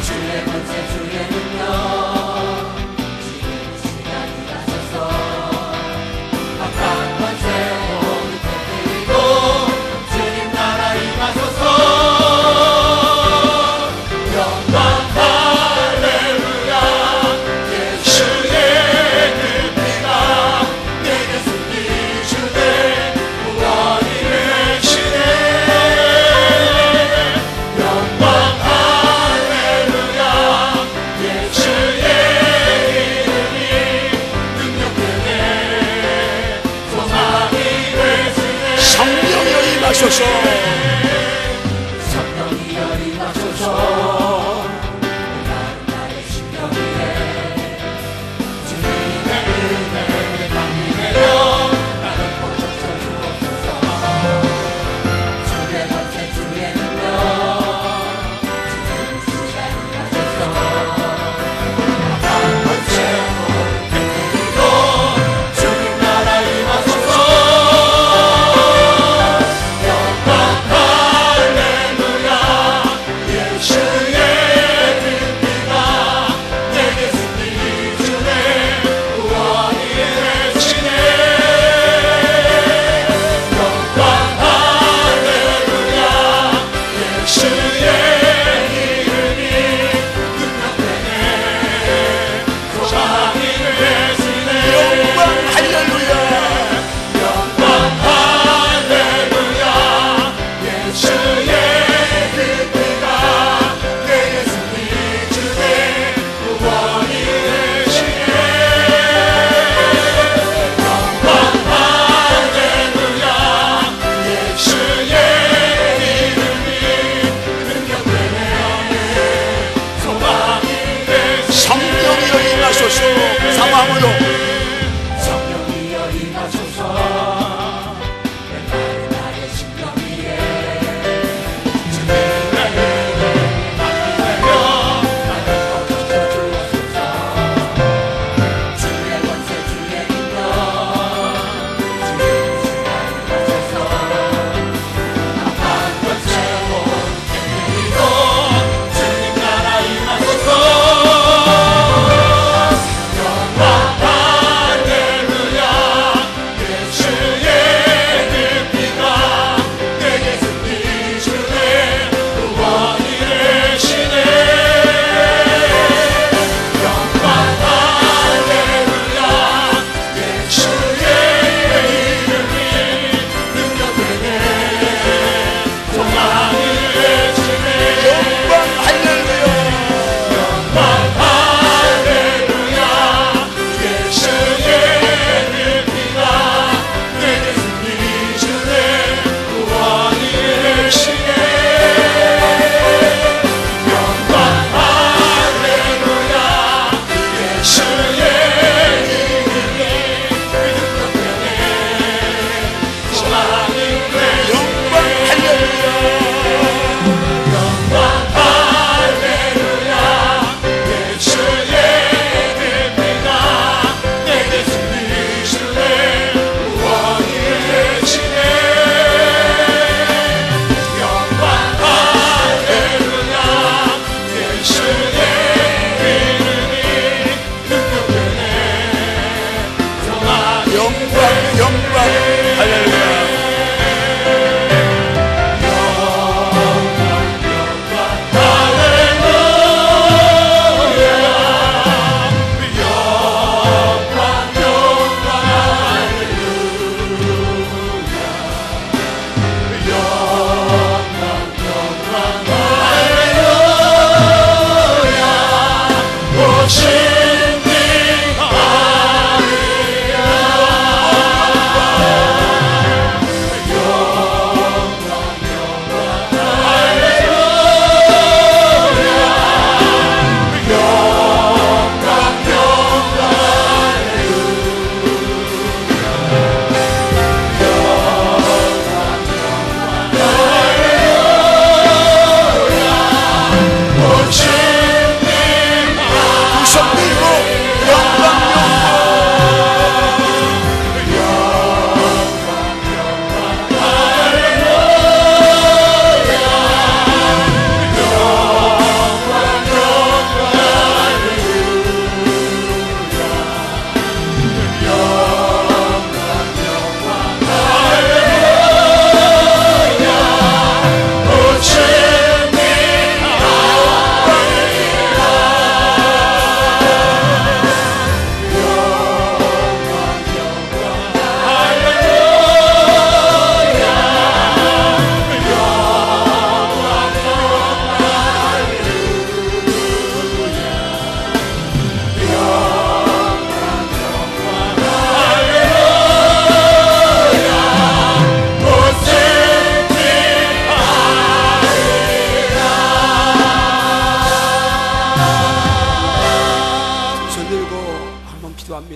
주의 권세 주의 능력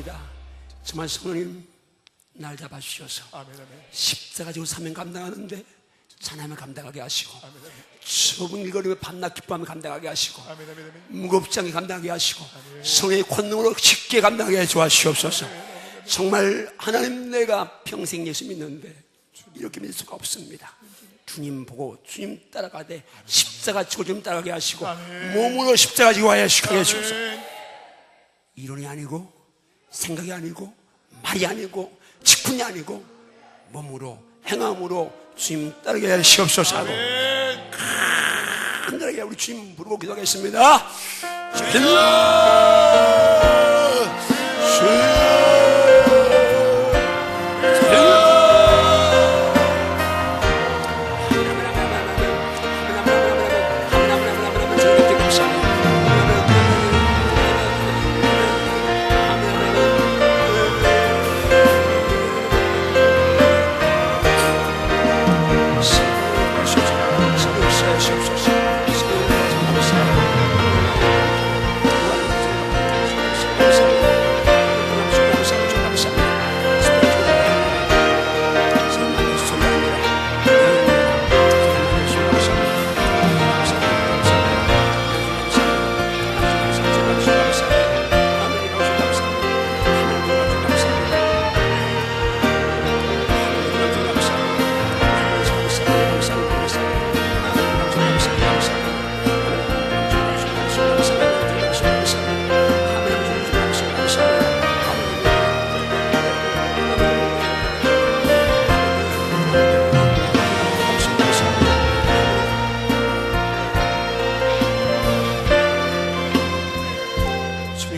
기도합니다. 정말 성령님 날 잡아주셔서 아멘, 아멘. 십자가 지고 사명 감당하는데 하나님을 감당하게 하시고, 좁은 길거리에 밤낮 기뻐하며 감당하게 하시고, 아멘, 아멘, 아멘. 무겁지 않게 감당하게 하시고, 성령의 권능으로 쉽게 감당하게 해주시옵소서. 정말 하나님, 내가 평생 예수 믿는데 이렇게 믿을 수가 없습니다. 주님 보고 주님 따라가되 십자가 지고 주님 따라가게 하시고, 몸으로 십자가 지고 하게 해주옵소서. 이론이 아니고 생각이 아니고 말이 아니고 직분이 아니고 몸으로 행함으로 주님 따르게 하시옵소서 하고 간절하게 우리 주님 부르고 기도하겠습니다.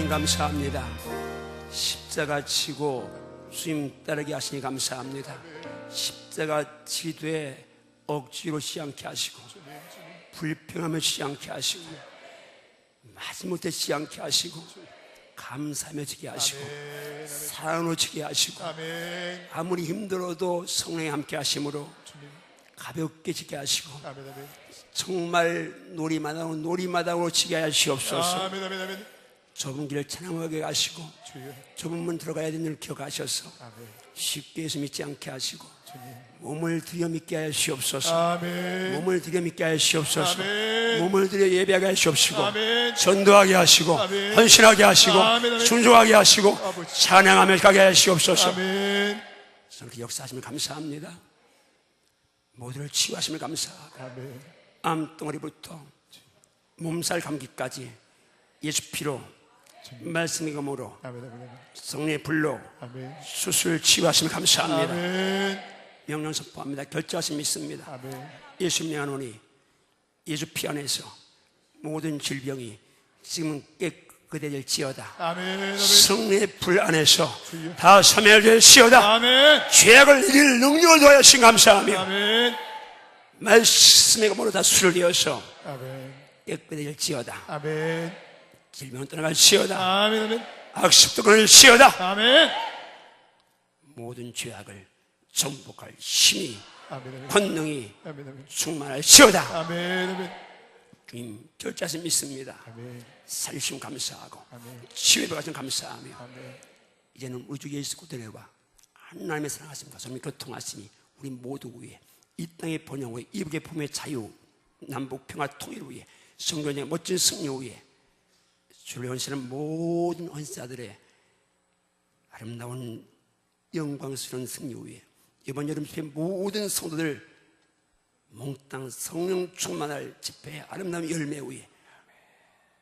감사합니다. 십자가 지고 주님 따르게 하시니 감사합니다. 십자가 지되 억지로 쉬지 않게 하시고, 불평하며 쉬지 않게 하시고, 마지못해 쉬지 않게 하시고, 감사하며 지게 하시고, 사랑으로 지게 하시고, 아무리 힘들어도 성령이 함께 하심으로 가볍게 지게 하시고, 정말 놀이마당으로 지게 하시옵소서. 좁은 길을 찬양하게 하시고, 좁은 문 들어가야 되는 줄 기억하셔서 쉽게 예수 믿지 않게 하시고, 몸을 들여 믿게 하시옵소서. 몸을 들여 믿게 하시옵소서. 몸을 들여 예배하게 하시옵시고, 전도하게 하시고, 헌신하게 하시고, 순종하게 하시고, 찬양하며 가게 하시옵소서. 그렇게 역사하심을 감사합니다. 모두를 치유하심을 감사하고, 암덩어리부터 몸살 감기까지 예수 피로, 말씀의 검으로, 성령의 불로 수술 치유하심을 감사합니다. 명령 선포합니다. 결정하심 믿습니다. 예수 명하노니 예수 피 안에서 모든 질병이 지금은 깨끗해질지어다. 성령의 불 안에서 다 소멸될지어다. 죄악을 이길 능력을 더하신 감사하며, 말씀의 검으로 다 수술되어서 깨끗해질지어다. 질병은 떠나갈지어다. 악습도 끊을지어다. 모든 죄악을 정복할 힘이, 권능이 충만할지어다. 주님 결자심 믿습니다. 살리심 감사하고, 치유의 가정 감사하며, 이제는 우리 주 예수 그리스도와 하나님의 사랑하심과 성령 교통하심이 우리 모두 위에, 이 땅의 번영 위에, 이북의 품의 자유, 남북 평화 통일 위에, 성전의 멋진 승리 위에, 주를 헌신하는 모든 헌사들의 아름다운 영광스러운 승리 위에, 이번 여름 집회 모든 성도들 몽땅 성령 충만할 집회의 아름다운 열매 위에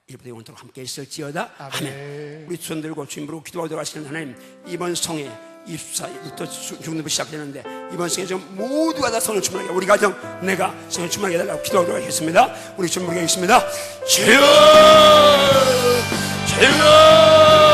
이번에 영원토록 함께 있을지어다. 아멘. 우리 손 들고 주님 부르고 기도하도록 하시는 하나님, 이번 성에 24일부터 중등부 시작되는데, 이번 성에 좀 모두가 다 성령 충만하게, 우리 가정, 내가 성령 충만하게 해달라고 기도하도록 하겠습니다. 우리 주님 부르게 하겠습니다. 주여, 주여.